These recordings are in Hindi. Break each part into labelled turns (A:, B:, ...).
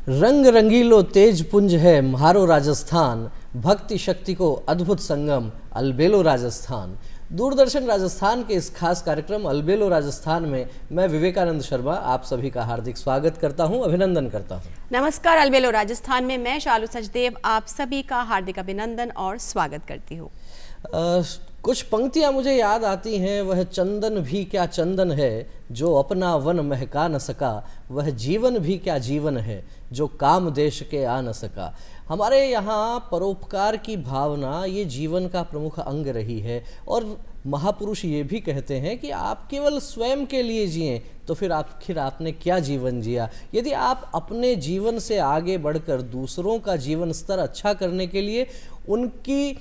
A: रंग रंगीलो तेज पुंज है म्हारो राजस्थान, भक्ति शक्ति को अद्भुत संगम अलबेलो राजस्थान। दूरदर्शन राजस्थान के इस खास कार्यक्रम अलबेलो राजस्थान में मैं विवेकानंद शर्मा आप सभी का हार्दिक स्वागत करता हूं, अभिनंदन करता हूं।
B: नमस्कार। अलबेलो राजस्थान में मैं शालू सचदेव आप सभी का हार्दिक अभिनंदन और स्वागत करती हूँ।
A: कुछ पंक्तियां मुझे याद आती हैं। वह चंदन भी क्या चंदन है जो अपना वन महका न सका, वह जीवन भी क्या जीवन है जो काम देश के आ न सका। हमारे यहाँ परोपकार की भावना ये जीवन का प्रमुख अंग रही है और महापुरुष ये भी कहते हैं कि आप केवल स्वयं के लिए जिएं तो फिर आखिर आपने क्या जीवन जिया। यदि आप अपने जीवन से आगे बढ़कर दूसरों का जीवन स्तर अच्छा करने के लिए, उनकी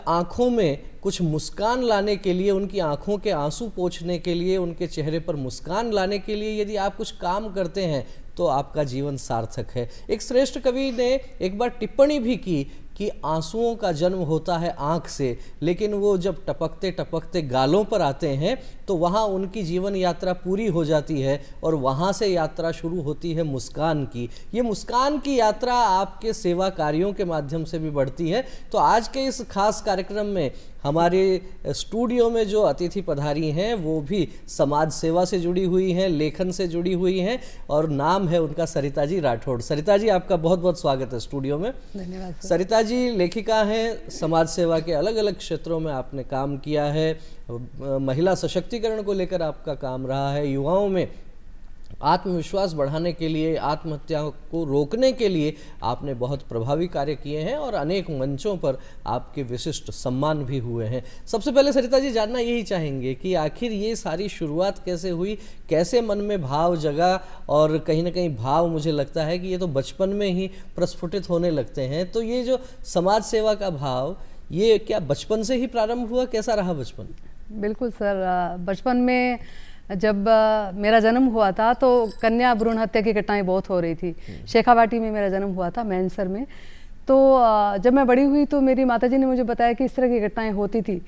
A: आँखों में कुछ मुस्कान लाने के लिए, उनकी आँखों के आंसू पोंछने के लिए, उनके चेहरे पर मुस्कान लाने के लिए यदि आप कुछ काम करते हैं तो आपका जीवन सार्थक है। एक श्रेष्ठ कवि ने एक बार टिप्पणी भी की कि आंसुओं का जन्म होता है आँख से, लेकिन वो जब टपकते टपकते गालों पर आते हैं तो वहाँ उनकी जीवन यात्रा पूरी हो जाती है और वहाँ से यात्रा शुरू होती है मुस्कान की। ये मुस्कान की यात्रा आपके सेवा कार्यों के माध्यम से भी बढ़ती है। तो आज के इस खास कार्यक्रम में हमारे स्टूडियो में जो अतिथि पधारी हैं वो भी समाज सेवा से जुड़ी हुई हैं, लेखन से जुड़ी हुई हैं और नाम है उनका सरिता जी राठौड़। सरिता जी, आपका बहुत बहुत स्वागत है स्टूडियो में।
C: धन्यवाद।
A: सरिता जी लेखिका हैं, समाज सेवा के अलग अलग क्षेत्रों में आपने काम किया है। महिला सशक्तिकरण को लेकर आपका काम रहा है, युवाओं में आत्मविश्वास बढ़ाने के लिए, आत्महत्या को रोकने के लिए आपने बहुत प्रभावी कार्य किए हैं और अनेक मंचों पर आपके विशिष्ट सम्मान भी हुए हैं। सबसे पहले सरिता जी जानना यही चाहेंगे कि आखिर ये सारी शुरुआत कैसे हुई, कैसे मन में भाव जगा, और कहीं ना कहीं भाव मुझे लगता है कि ये तो बचपन में ही प्रस्फुटित होने लगते हैं। तो ये जो समाज सेवा का भाव, ये क्या बचपन से ही प्रारंभ हुआ, कैसा रहा बचपन?
C: बिल्कुल सर, बचपन में जब मेरा जन्म हुआ था तो कन्या भ्रूण हत्या की घटनाएं बहुत हो रही थी। शेखावाटी में मेरा जन्म हुआ था, मैनसर में। तो जब मैं बड़ी हुई तो मेरी माताजी ने मुझे बताया कि इस तरह की घटनाएं होती थी।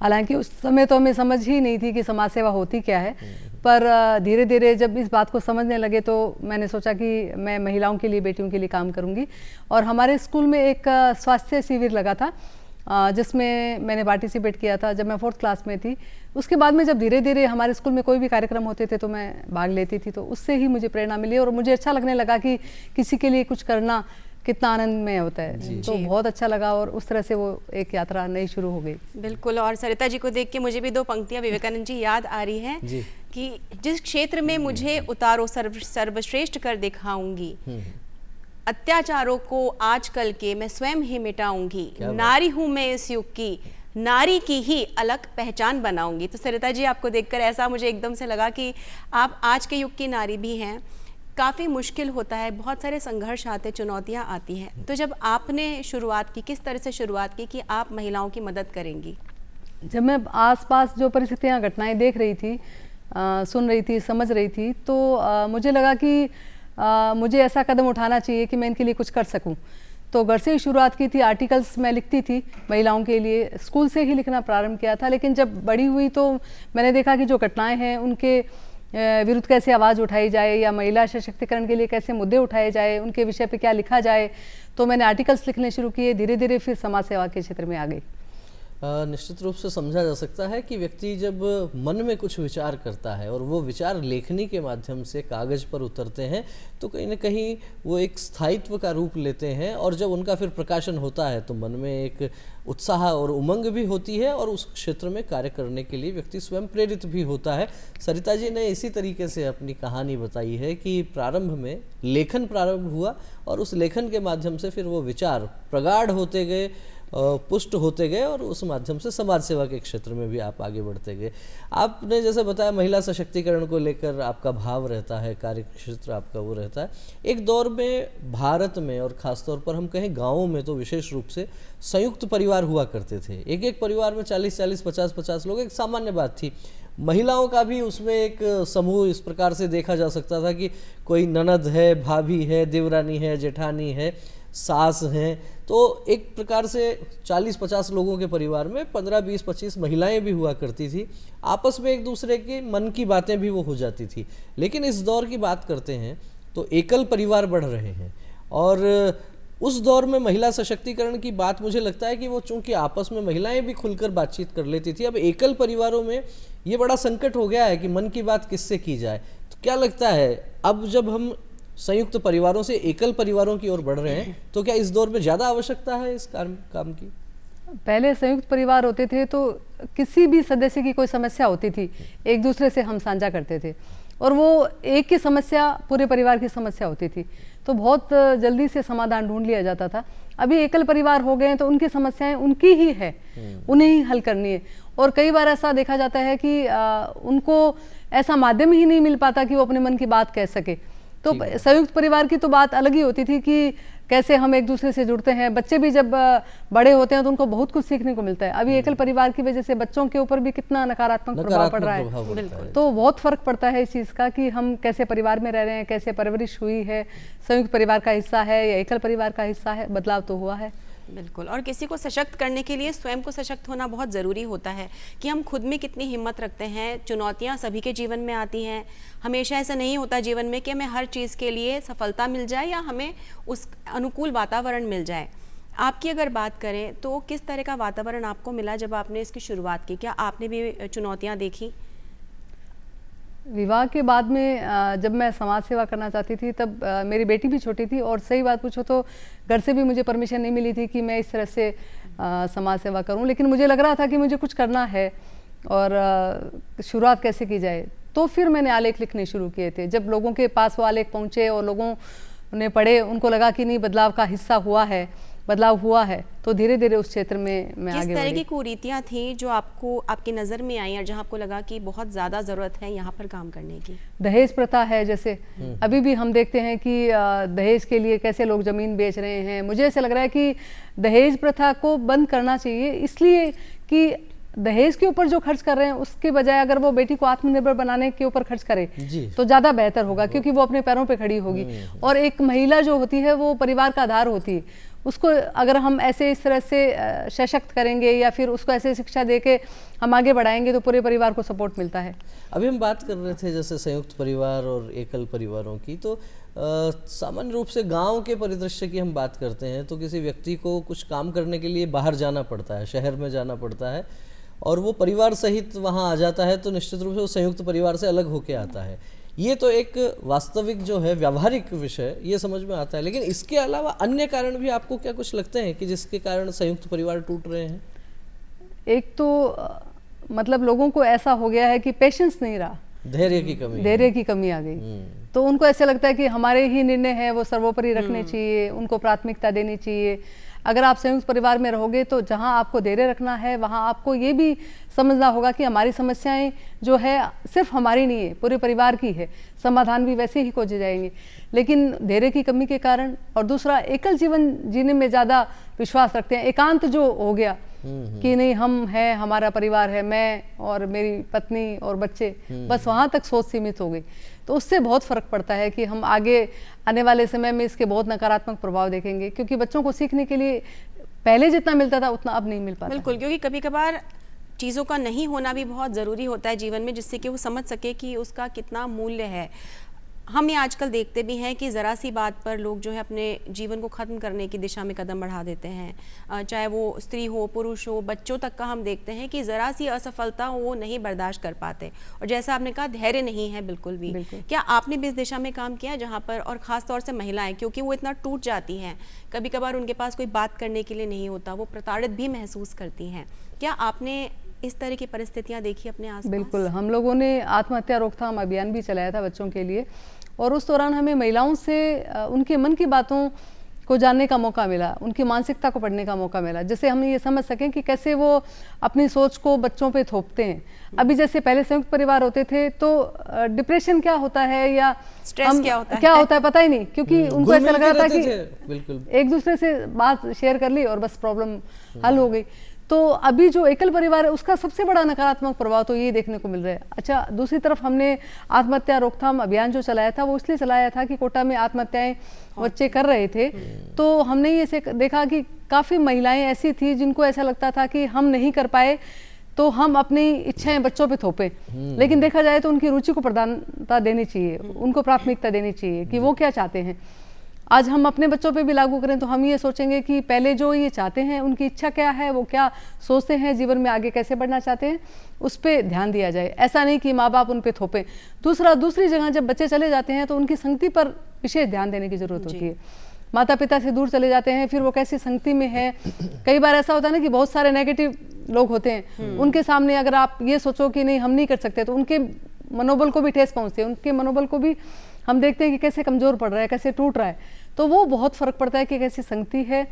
C: हालांकि उस समय तो हमें समझ ही नहीं थी कि समाज सेवा होती क्या है, पर धीरे धीरे जब इस बात को समझने लगे तो मैंने सोचा कि मैं महिलाओं के लिए, बेटियों के लिए काम करूँगी। और हमारे स्कूल में एक स्वास्थ्य शिविर लगा था जिसमें मैंने पार्टिसिपेट किया था जब मैं 4th क्लास में थी। उसके बाद में जब धीरे धीरे हमारे स्कूल में कोई भी कार्यक्रम होते थे तो मैं भाग लेती थी, तो उससे ही मुझे प्रेरणा मिली और मुझे अच्छा लगने लगा कि किसी के लिए कुछ करना कितना आनंदमय होता है। तो बहुत अच्छा लगा और उस तरह से वो एक यात्रा नई शुरू हो गई।
B: बिल्कुल। और सरिता जी को देख के मुझे भी 2 पंक्तियां विवेकानंद जी याद आ रही हैं कि जिस क्षेत्र में मुझे उतारो सर्वश्रेष्ठ कर दिखाऊंगी, अत्याचारों को आजकल के मैं स्वयं ही मिटाऊंगी, नारी हूं मैं इस युग की, नारी की ही अलग पहचान बनाऊंगी। तो सरिता जी, आपको देखकर ऐसा मुझे एकदम से लगा कि आप आज के युग की नारी भी हैं। काफ़ी मुश्किल होता है, बहुत सारे संघर्ष आते, चुनौतियां आती हैं। तो जब आपने शुरुआत की, किस तरह से शुरुआत की कि आप महिलाओं की मदद करेंगी?
C: जब मैं आसपास जो परिस्थितियाँ, घटनाएं देख रही थी, सुन रही थी, समझ रही थी, तो मुझे लगा कि मुझे ऐसा कदम उठाना चाहिए कि मैं इनके लिए कुछ कर सकूं। तो घर से ही शुरुआत की थी। आर्टिकल्स मैं लिखती थी महिलाओं के लिए, स्कूल से ही लिखना प्रारंभ किया था। लेकिन जब बड़ी हुई तो मैंने देखा कि जो घटनाएं हैं उनके विरुद्ध कैसे आवाज़ उठाई जाए या महिला सशक्तिकरण के लिए कैसे मुद्दे उठाए जाए, उनके विषय पे क्या लिखा जाए। तो मैंने आर्टिकल्स लिखने शुरू किए। धीरे धीरे फिर समाज सेवा के क्षेत्र में आ गई।
A: निश्चित रूप से समझा जा सकता है कि व्यक्ति जब मन में कुछ विचार करता है और वो विचार लेखनी के माध्यम से कागज़ पर उतरते हैं तो कहीं ना कहीं वो एक स्थायित्व का रूप लेते हैं, और जब उनका फिर प्रकाशन होता है तो मन में एक उत्साह और उमंग भी होती है और उस क्षेत्र में कार्य करने के लिए व्यक्ति स्वयं प्रेरित भी होता है। सरिता जी ने इसी तरीके से अपनी कहानी बताई है कि प्रारंभ में लेखन प्रारंभ हुआ और उस लेखन के माध्यम से फिर वो विचार प्रगाढ़ होते गए, पुष्ट होते गए और उस माध्यम से समाज सेवा के क्षेत्र में भी आप आगे बढ़ते गए। आपने जैसे बताया महिला सशक्तिकरण को लेकर आपका भाव रहता है, कार्य क्षेत्र आपका वो रहता है। एक दौर में भारत में और ख़ासतौर पर हम कहें गाँवों में तो विशेष रूप से संयुक्त परिवार हुआ करते थे। एक एक परिवार में 40-40, 50-50 लोग एक सामान्य बात थी। महिलाओं का भी उसमें एक समूह इस प्रकार से देखा जा सकता था कि कोई ननद है, भाभी है, देवरानी है, जेठानी है, सास हैं। तो एक प्रकार से 40-50 लोगों के परिवार में 15-20-25 महिलाएं भी हुआ करती थी। आपस में एक दूसरे के मन की बातें भी वो हो जाती थी। लेकिन इस दौर की बात करते हैं तो एकल परिवार बढ़ रहे हैं और उस दौर में महिला सशक्तिकरण की बात मुझे लगता है कि वो चूंकि आपस में महिलाएं भी खुलकर बातचीत कर लेती थी, अब एकल परिवारों में ये बड़ा संकट हो गया है कि मन की बात किससे की जाए। तो क्या लगता है अब जब हम संयुक्त परिवारों से एकल परिवारों की ओर बढ़ रहे हैं तो क्या इस दौर में ज़्यादा आवश्यकता है इस काम की?
C: पहले संयुक्त परिवार होते थे तो किसी भी सदस्य की कोई समस्या होती थी एक दूसरे से हम साझा करते थे और वो एक की समस्या पूरे परिवार की समस्या होती थी तो बहुत जल्दी से समाधान ढूंढ लिया जाता था। अभी एकल परिवार हो गए हैं तो उनकी समस्याएं उनकी ही है, उन्हें ही हल करनी है और कई बार ऐसा देखा जाता है कि उनको ऐसा माध्यम ही नहीं मिल पाता कि वो अपने मन की बात कह सके। तो संयुक्त परिवार की तो बात अलग ही होती थी कि कैसे हम एक दूसरे से जुड़ते हैं। बच्चे भी जब बड़े होते हैं तो उनको बहुत कुछ सीखने को मिलता है। अभी एकल परिवार की वजह से बच्चों के ऊपर भी कितना नकारात्मक प्रभाव पड़ रहा है। तो बहुत फर्क पड़ता है इस चीज़ का कि हम कैसे परिवार में रह रहे हैं, कैसे परवरिश हुई है, संयुक्त परिवार का हिस्सा है या एकल परिवार का हिस्सा है, बदलाव तो हुआ है।
B: बिल्कुल। और किसी को सशक्त करने के लिए स्वयं को सशक्त होना बहुत ज़रूरी होता है कि हम खुद में कितनी हिम्मत रखते हैं। चुनौतियां सभी के जीवन में आती हैं, हमेशा ऐसा नहीं होता जीवन में कि हमें हर चीज़ के लिए सफलता मिल जाए या हमें उस अनुकूल वातावरण मिल जाए। आपकी अगर बात करें तो किस तरह का वातावरण आपको मिला जब आपने इसकी शुरुआत की? क्या आपने भी चुनौतियाँ देखी?
C: विवाह के बाद में जब मैं समाज सेवा करना चाहती थी तब मेरी बेटी भी छोटी थी और सही बात पूछो तो घर से भी मुझे परमिशन नहीं मिली थी कि मैं इस तरह से समाज सेवा करूं, लेकिन मुझे लग रहा था कि मुझे कुछ करना है और शुरुआत कैसे की जाए। तो फिर मैंने आलेख लिखने शुरू किए थे। जब लोगों के पास वो आलेख पहुंचे और लोगों ने पढ़े, उनको लगा कि नहीं बदलाव का हिस्सा हुआ है, बदलाव हुआ है, तो धीरे धीरे उस क्षेत्र में मैं आगे बढ़ी।
B: किस तरह की कुरीतियाँ थी जो आपको आपकी नज़र में आई और जहाँ आपको लगा कि बहुत ज़्यादा ज़रूरत है यहाँ पर काम करने की?
C: दहेज प्रथा है जैसे, अभी भी हम देखते हैं कि दहेज के लिए कैसे लोग ज़मीन बेच रहे हैं। मुझे ऐसा लग रहा है कि दहेज प्रथा को बंद करना चाहिए, इसलिए कि दहेज के ऊपर जो खर्च कर रहे हैं उसके बजाय अगर वो बेटी को आत्मनिर्भर बनाने के ऊपर खर्च करे तो ज़्यादा बेहतर होगा, क्योंकि वो अपने पैरों पे खड़ी होगी। और एक महिला जो होती है वो परिवार का आधार होती है, उसको अगर हम ऐसे इस तरह से सशक्त करेंगे या फिर उसको ऐसे शिक्षा दे के हम आगे बढ़ाएंगे तो पूरे परिवार को सपोर्ट मिलता है।
A: अभी हम बात कर रहे थे जैसे संयुक्त परिवार और एकल परिवारों की, तो सामान्य रूप से गांव के परिदृश्य की हम बात करते हैं तो किसी व्यक्ति को कुछ काम करने के लिए बाहर जाना पड़ता है, शहर में जाना पड़ता है और वो परिवार सहित वहाँ आ जाता है तो निश्चित रूप से वो संयुक्त परिवार से अलग होके आता है। ये तो एक वास्तविक जो है व्यावहारिक विषय ये समझ में आता है, लेकिन इसके अलावा अन्य कारण भी आपको क्या कुछ लगते हैं कि जिसके कारण संयुक्त परिवार टूट रहे हैं?
C: एक तो मतलब लोगों को ऐसा हो गया है कि पेशेंस नहीं रहा,
A: धैर्य की कमी
C: आ गई। तो उनको ऐसा लगता है कि हमारे ही निर्णय है वो सर्वोपरि रखने चाहिए, उनको प्राथमिकता देनी चाहिए। अगर आप संयुक्त परिवार में रहोगे तो जहां आपको धैर्य रखना है वहां आपको ये भी समझना होगा कि हमारी समस्याएं जो है सिर्फ हमारी नहीं है, पूरे परिवार की है, समाधान भी वैसे ही खोजे जाएंगे। लेकिन धैर्य की कमी के कारण और दूसरा एकल जीवन जीने में ज़्यादा विश्वास रखते हैं। एकांत जो हो गया कि नहीं हम हैं, हमारा परिवार है, मैं और मेरी पत्नी और बच्चे, बस वहाँ तक सोच सीमित हो गई। तो उससे बहुत फ़र्क पड़ता है कि हम आगे आने वाले समय में इसके बहुत नकारात्मक प्रभाव देखेंगे, क्योंकि बच्चों को सीखने के लिए पहले जितना मिलता था उतना अब नहीं मिल पाता।
B: बिल्कुल, क्योंकि कभी कभार चीज़ों का नहीं होना भी बहुत ज़रूरी होता है जीवन में, जिससे कि वो समझ सके कि उसका कितना मूल्य है। हम ये आजकल देखते भी हैं कि ज़रा सी बात पर लोग जो है अपने जीवन को ख़त्म करने की दिशा में कदम बढ़ा देते हैं, चाहे वो स्त्री हो, पुरुष हो, बच्चों तक का हम देखते हैं कि ज़रा सी असफलता हो वो नहीं बर्दाश्त कर पाते। और जैसा आपने कहा धैर्य नहीं है बिल्कुल भी। क्या आपने भी इस दिशा में काम किया जहाँ पर, और ख़ास तौर से महिलाएँ, क्योंकि वो इतना टूट जाती हैं, कभी कभार उनके पास कोई बात करने के लिए नहीं होता, वो प्रताड़ित भी महसूस करती हैं, क्या आपने इस तरह की परिस्थितियाँ देखी अपने आसपास?
C: बिल्कुल, हम लोगों ने आत्महत्या रोकथाम अभियान भी चलाया था बच्चों के लिए, और उस दौरान हमें महिलाओं से उनके मन की बातों को जानने का मौका मिला, उनकी मानसिकता को पढ़ने का मौका मिला, जिससे हम ये समझ सकें कि कैसे वो अपनी सोच को बच्चों पे थोपते हैं। अभी जैसे पहले संयुक्त परिवार होते थे तो डिप्रेशन क्या होता है या
B: स्ट्रेस क्या होता है
C: पता ही नहीं, क्योंकि उनको ऐसा लग रहा था कि एक दूसरे से बात शेयर कर ली और बस प्रॉब्लम हल हो गई। तो अभी जो एकल परिवार है उसका सबसे बड़ा नकारात्मक प्रभाव तो ये देखने को मिल रहा है। अच्छा, दूसरी तरफ हमने आत्महत्या रोकथाम अभियान जो चलाया था वो इसलिए चलाया था कि कोटा में आत्महत्याएं बच्चे कर रहे थे, तो हमने ये देखा कि काफ़ी महिलाएं ऐसी थी जिनको ऐसा लगता था कि हम नहीं कर पाए तो हम अपनी इच्छाएं बच्चों पे थोपें, लेकिन देखा जाए तो उनकी रुचि को प्रधानता देनी चाहिए, उनको प्राथमिकता देनी चाहिए कि वो क्या चाहते हैं। आज हम अपने बच्चों पे भी लागू करें तो हम ये सोचेंगे कि पहले जो ये चाहते हैं, उनकी इच्छा क्या है, वो क्या सोचते हैं, जीवन में आगे कैसे बढ़ना चाहते हैं, उस पर ध्यान दिया जाए। ऐसा नहीं कि माँ बाप उन पे थोपें। दूसरी जगह जब बच्चे चले जाते हैं तो उनकी संगति पर विशेष ध्यान देने की जरूरत होती है। माता पिता से दूर चले जाते हैं, फिर वो कैसी संगति में है। कई बार ऐसा होता है ना कि बहुत सारे नेगेटिव लोग होते हैं, उनके सामने अगर आप ये सोचो कि नहीं हम नहीं कर सकते, तो उनके मनोबल को भी ठेस पहुंचती है, उनके मनोबल को भी हम देखते हैं कि कैसे कमजोर पड़ रहा है, कैसे टूट रहा है। तो वो बहुत फर्क पड़ता है कि कैसी संगति है।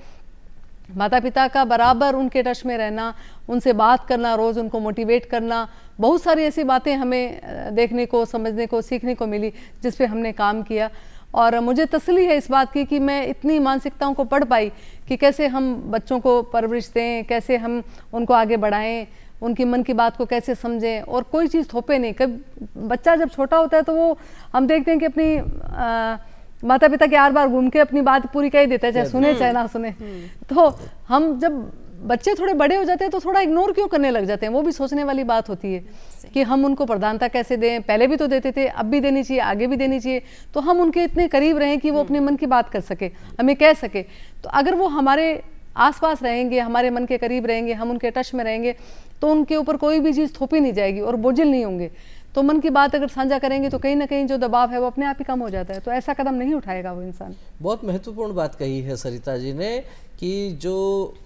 C: माता पिता का बराबर उनके टच में रहना, उनसे बात करना, रोज उनको मोटिवेट करना, बहुत सारी ऐसी बातें हमें देखने को, समझने को, सीखने को मिली जिस पे हमने काम किया। और मुझे तसल्ली है इस बात की कि मैं इतनी मानसिकताओं को पढ़ पाई कि कैसे हम बच्चों को परवरिश दें, कैसे हम उनको आगे बढ़ाएं, उनकी मन की बात को कैसे समझें, और कोई चीज़ थोपे नहीं। कब बच्चा जब छोटा होता है तो वो हम देखते हैं कि अपनी माता पिता के 8 बार घूम के अपनी बात पूरी कह ही देता है, चाहे सुने चाहे ना सुने। तो हम जब बच्चे थोड़े बड़े हो जाते हैं तो थोड़ा इग्नोर क्यों करने लग जाते हैं, वो भी सोचने वाली बात होती है कि हम उनको प्रधानता कैसे दें। पहले भी तो देते थे, अब भी देनी चाहिए, आगे भी देनी चाहिए। तो हम उनके इतने करीब रहें कि वो अपने मन की बात कर सके, हमें कह सके। तो अगर वो हमारे आसपास रहेंगे, हमारे मन के करीब रहेंगे, हम उनके टच में रहेंगे, तो उनके ऊपर कोई भी चीज़ थोपी नहीं जाएगी और बोझिल नहीं होंगे। तो मन की बात अगर साझा करेंगे तो कहीं ना कहीं जो दबाव है वो अपने आप ही कम हो जाता है। तो ऐसा कदम नहीं उठाएगा वो इंसान।
A: बहुत महत्वपूर्ण बात कही है सरिता जी ने कि जो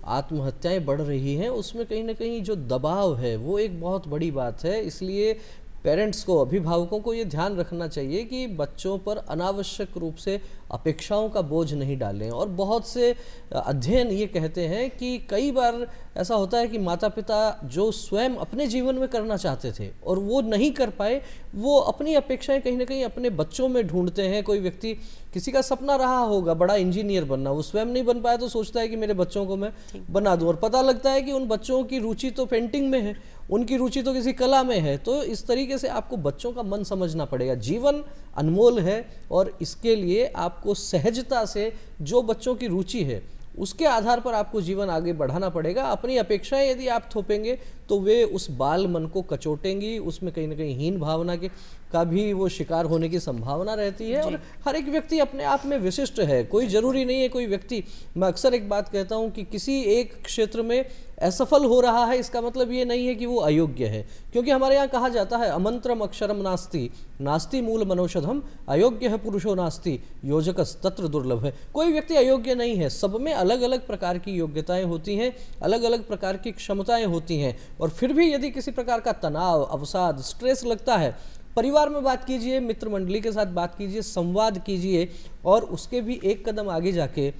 A: आत्महत्याएं बढ़ रही हैं उसमें कहीं ना कहीं जो दबाव है वो एक बहुत बड़ी बात है। इसलिए पेरेंट्स को, अभिभावकों को ये ध्यान रखना चाहिए कि बच्चों पर अनावश्यक रूप से अपेक्षाओं का बोझ नहीं डालें। और बहुत से अध्ययन ये कहते हैं कि कई बार ऐसा होता है कि माता पिता जो स्वयं अपने जीवन में करना चाहते थे और वो नहीं कर पाए, वो अपनी अपेक्षाएं कहीं ना कहीं अपने बच्चों में ढूंढते हैं। कोई व्यक्ति, किसी का सपना रहा होगा बड़ा इंजीनियर बनना, वो स्वयं नहीं बन पाया तो सोचता है कि मेरे बच्चों को मैं बना दूं, और पता लगता है कि उन बच्चों की रुचि तो पेंटिंग में है, उनकी रुचि तो किसी कला में है। तो इस तरीके से आपको बच्चों का मन समझना पड़ेगा। जीवन अनमोल है और इसके लिए आपको सहजता से जो बच्चों की रुचि है उसके आधार पर आपको जीवन आगे बढ़ाना पड़ेगा। अपनी अपेक्षाएं यदि आप थोपेंगे तो वे उस बाल मन को कचोटेंगी, उसमें कहीं ना कहीं हीन भावना के का भी वो शिकार होने की संभावना रहती है। और हर एक व्यक्ति अपने आप में विशिष्ट है, कोई जरूरी नहीं है कोई व्यक्ति। मैं अक्सर एक बात कहता हूँ कि किसी एक क्षेत्र में असफल हो रहा है इसका मतलब ये नहीं है कि वो अयोग्य है, क्योंकि हमारे यहाँ कहा जाता है अमंत्रम अक्षरम नास्ति, नास्ति मूल मनौषधम, अयोग्य है पुरुषो नास्ति, योजकस तत्र दुर्लभ है। कोई व्यक्ति अयोग्य नहीं है, सब में अलग अलग प्रकार की योग्यताएं होती हैं, अलग अलग प्रकार की क्षमताएं होती हैं। और फिर भी यदि किसी प्रकार का तनाव, अवसाद, स्ट्रेस लगता है, परिवार में बात कीजिए, मित्र मंडली के साथ बात कीजिए, संवाद कीजिए, और उसके भी एक कदम आगे जाके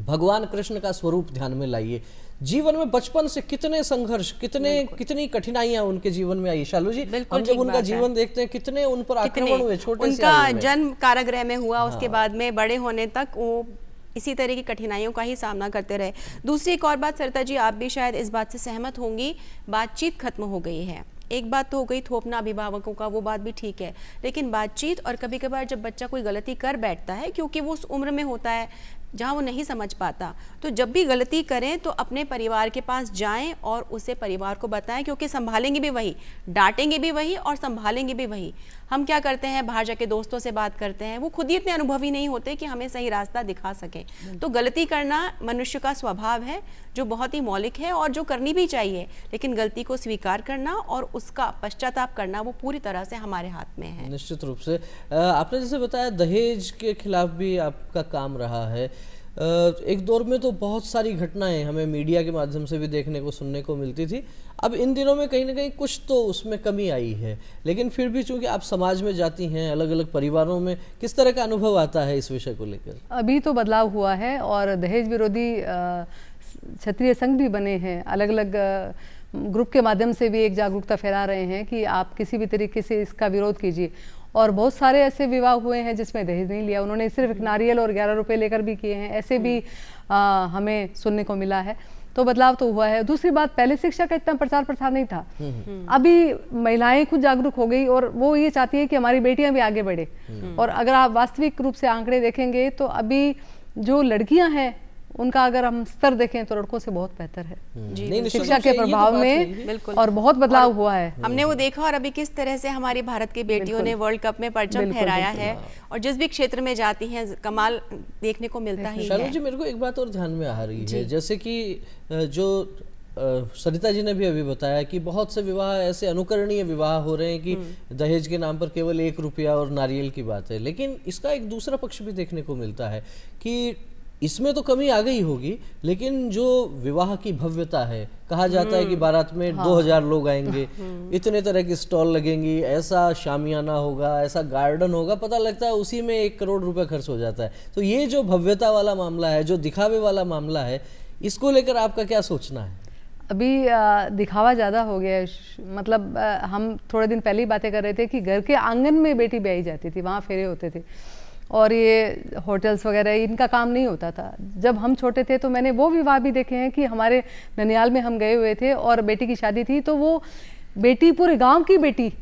A: भगवान कृष्ण का स्वरूप ध्यान में लाइए। जीवन में बचपन से कितने संघर्ष, कितनी कठिनाइयां उनके जीवन में आई। शालू जी, हम जब उनका जीवन देखते हैं कितने उन पर आक्रमण हुए, छोटे से
B: उनका जन्म कारागृह में हुआ, उसके बाद में बड़े होने तक वो इसी तरह की कठिनाइयों का ही सामना करते रहे। दूसरी एक और बात सरिता जी, आप भी शायद इस बात से सहमत होंगी, बातचीत खत्म हो गई है। एक बात तो हो गई थोपना अभिभावकों का, वो बात भी ठीक है, लेकिन बातचीत, और कभी कभार जब बच्चा कोई गलती कर बैठता है, क्योंकि वो उस उम्र में होता है जहाँ वो नहीं समझ पाता, तो जब भी गलती करें तो अपने परिवार के पास जाएं और उसे परिवार को बताएं, क्योंकि संभालेंगे भी वही, डांटेंगे भी वही और संभालेंगे भी वही। हम क्या करते हैं, बाहर जाके दोस्तों से बात करते हैं, वो खुद ही इतने अनुभवी नहीं होते कि हमें सही रास्ता दिखा सकें। तो गलती करना मनुष्य का स्वभाव है जो बहुत ही मौलिक है और जो करनी भी चाहिए, लेकिन गलती को स्वीकार करना और उसका पश्चाताप करना वो पूरी तरह से हमारे हाथ में है।
A: निश्चित रूप से। आपने जैसे बताया दहेज के खिलाफ भी आपका काम रहा है। एक दौर में तो बहुत सारी घटनाएं हमें मीडिया के माध्यम से भी देखने को, सुनने को मिलती थी। अब इन दिनों में कहीं ना कहीं कुछ तो उसमें कमी आई है, लेकिन फिर भी चूंकि आप समाज में जाती हैं, अलग अलग परिवारों में किस तरह का अनुभव आता है इस विषय को लेकर?
C: अभी तो बदलाव हुआ है और दहेज विरोधी क्षत्रिय संघ भी बने हैं, अलग अलग ग्रुप के माध्यम से भी एक जागरूकता फैला रहे हैं कि आप किसी भी तरीके से इसका विरोध कीजिए। और बहुत सारे ऐसे विवाह हुए हैं जिसमें दहेज नहीं लिया, उन्होंने सिर्फ नारियल और 11 रुपए लेकर भी किए हैं, ऐसे भी हमें सुनने को मिला है। तो बदलाव तो हुआ है। दूसरी बात, पहले शिक्षा का इतना प्रचार प्रसार नहीं था, अभी महिलाएं खुद जागरूक हो गई और वो ये चाहती है कि हमारी बेटियां भी आगे बढ़े। और अगर आप वास्तविक रूप से आंकड़े देखेंगे तो अभी जो लड़कियां हैं उनका अगर हम स्तर देखें तो लड़कों से बहुत बेहतर है
A: नहीं,
C: शिक्षा के प्रभाव में,
B: बिल्कुल,
C: और बहुत बदलाव हुआ है।
B: हमने वो देखा, और अभी किस तरह से हमारी भारत की बेटियों ने वर्ल्ड कप में परचम फहराया है, और जिस भी क्षेत्र में जाती हैं कमाल देखने को मिलता ही है।
A: जी, मेरे को एक बात और ध्यान में आ रही है, जैसे कि जो सरिता जी ने भी अभी बताया कि बहुत से विवाह ऐसे अनुकरणीय विवाह हो रहे हैं कि दहेज के नाम पर केवल 1 रुपया और नारियल की बात है, लेकिन इसका एक दूसरा पक्ष भी देखने को मिलता है कि इसमें तो कमी आ गई होगी, लेकिन जो विवाह की भव्यता है, कहा जाता है कि बारात में 2000 लोग आएंगे, इतने तरह की स्टॉल लगेंगी, ऐसा शामियाना होगा, ऐसा गार्डन होगा, पता लगता है उसी में 1 करोड़ रुपए खर्च हो जाता है। तो ये जो भव्यता वाला मामला है, जो दिखावे वाला मामला है, इसको लेकर आपका क्या सोचना है?
C: अभी दिखावा ज़्यादा हो गया है। मतलब हम थोड़े दिन पहले ही बातें कर रहे थे कि घर के आंगन में बेटी ब्याही जाती थी, वहाँ फेरे होते थे, और ये होटल्स वगैरह इनका काम नहीं होता था। जब हम छोटे थे तो मैंने वो विवाह भी देखे हैं कि हमारे ननियाल में हम गए हुए थे और बेटी की शादी थी, तो वो बेटी पूरे गांव की बेटी,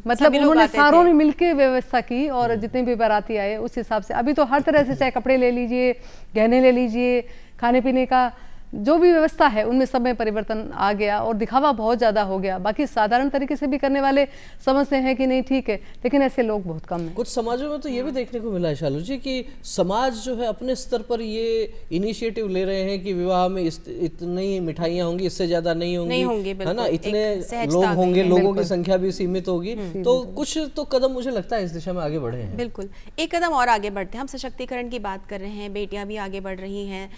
C: मतलब उन्होंने सारों ने मिलके व्यवस्था की, और जितने भी बाराती आए उस हिसाब से। अभी तो हर तरह से, चाहे कपड़े ले लीजिए, गहने ले लीजिए, खाने पीने का जो भी व्यवस्था है उनमें सब में परिवर्तन आ गया, और दिखावा बहुत ज़्यादा हो गया। बाकी साधारण तरीके से भी करने वाले समझते हैं कि नहीं ठीक है, लेकिन ऐसे लोग बहुत कम हैं।
A: कुछ समाजों में तो ये भी देखने को मिला है शालू जी कि समाज जो है अपने स्तर पर ये इनिशिएटिव ले रहे हैं कि विवाह में इतनी मिठाइयाँ होंगी, इससे ज़्यादा नहीं होंगी, है ना, इतने लोग होंगे, लोगों की संख्या भी सीमित होगी। तो कुछ तो कदम मुझे लगता है इस दिशा में आगे बढ़े हैं।
B: बिल्कुल, एक कदम और आगे बढ़ते हैं। हम सशक्तिकरण की बात कर रहे हैं, बेटियां भी आगे बढ़ रही हैं,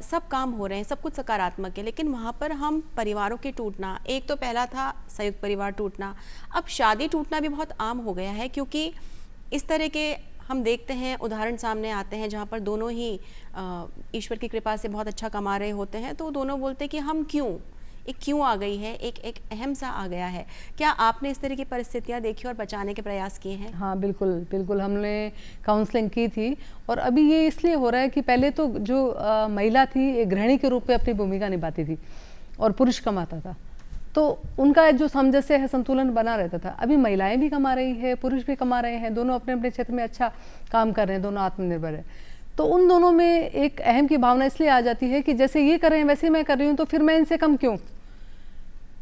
B: सब काम हो रहे हैं, सब कुछ सकारात्मक है, लेकिन वहाँ पर हम परिवारों के टूटना, एक तो पहला था संयुक्त परिवार टूटना, अब शादी टूटना भी बहुत आम हो गया है, क्योंकि इस तरह के हम देखते हैं उदाहरण सामने आते हैं जहाँ पर दोनों ही ईश्वर की कृपा से बहुत अच्छा कमा रहे होते हैं, तो दोनों बोलते हैं कि हम क्यों आ गई है, एक अहम सा आ गया है। क्या आपने इस तरह की परिस्थितियां देखी और बचाने के प्रयास किए हैं?
C: हाँ बिल्कुल, हमने काउंसलिंग की थी, और अभी ये इसलिए हो रहा है कि पहले तो जो महिला थी एक गृहिणी के रूप में अपनी भूमिका निभाती थी और पुरुष कमाता था, तो उनका जो सामंजस्य है, संतुलन बना रहता था। अभी महिलाएं भी कमा रही है, पुरुष भी कमा रहे हैं, दोनों अपने अपने क्षेत्र में अच्छा काम कर रहे हैं, दोनों आत्मनिर्भर है। तो उन दोनों में एक अहम की भावना इसलिए आ जाती है कि जैसे ये कर रहे हैं वैसे मैं कर रही हूँ, तो फिर मैं इनसे कम क्यों,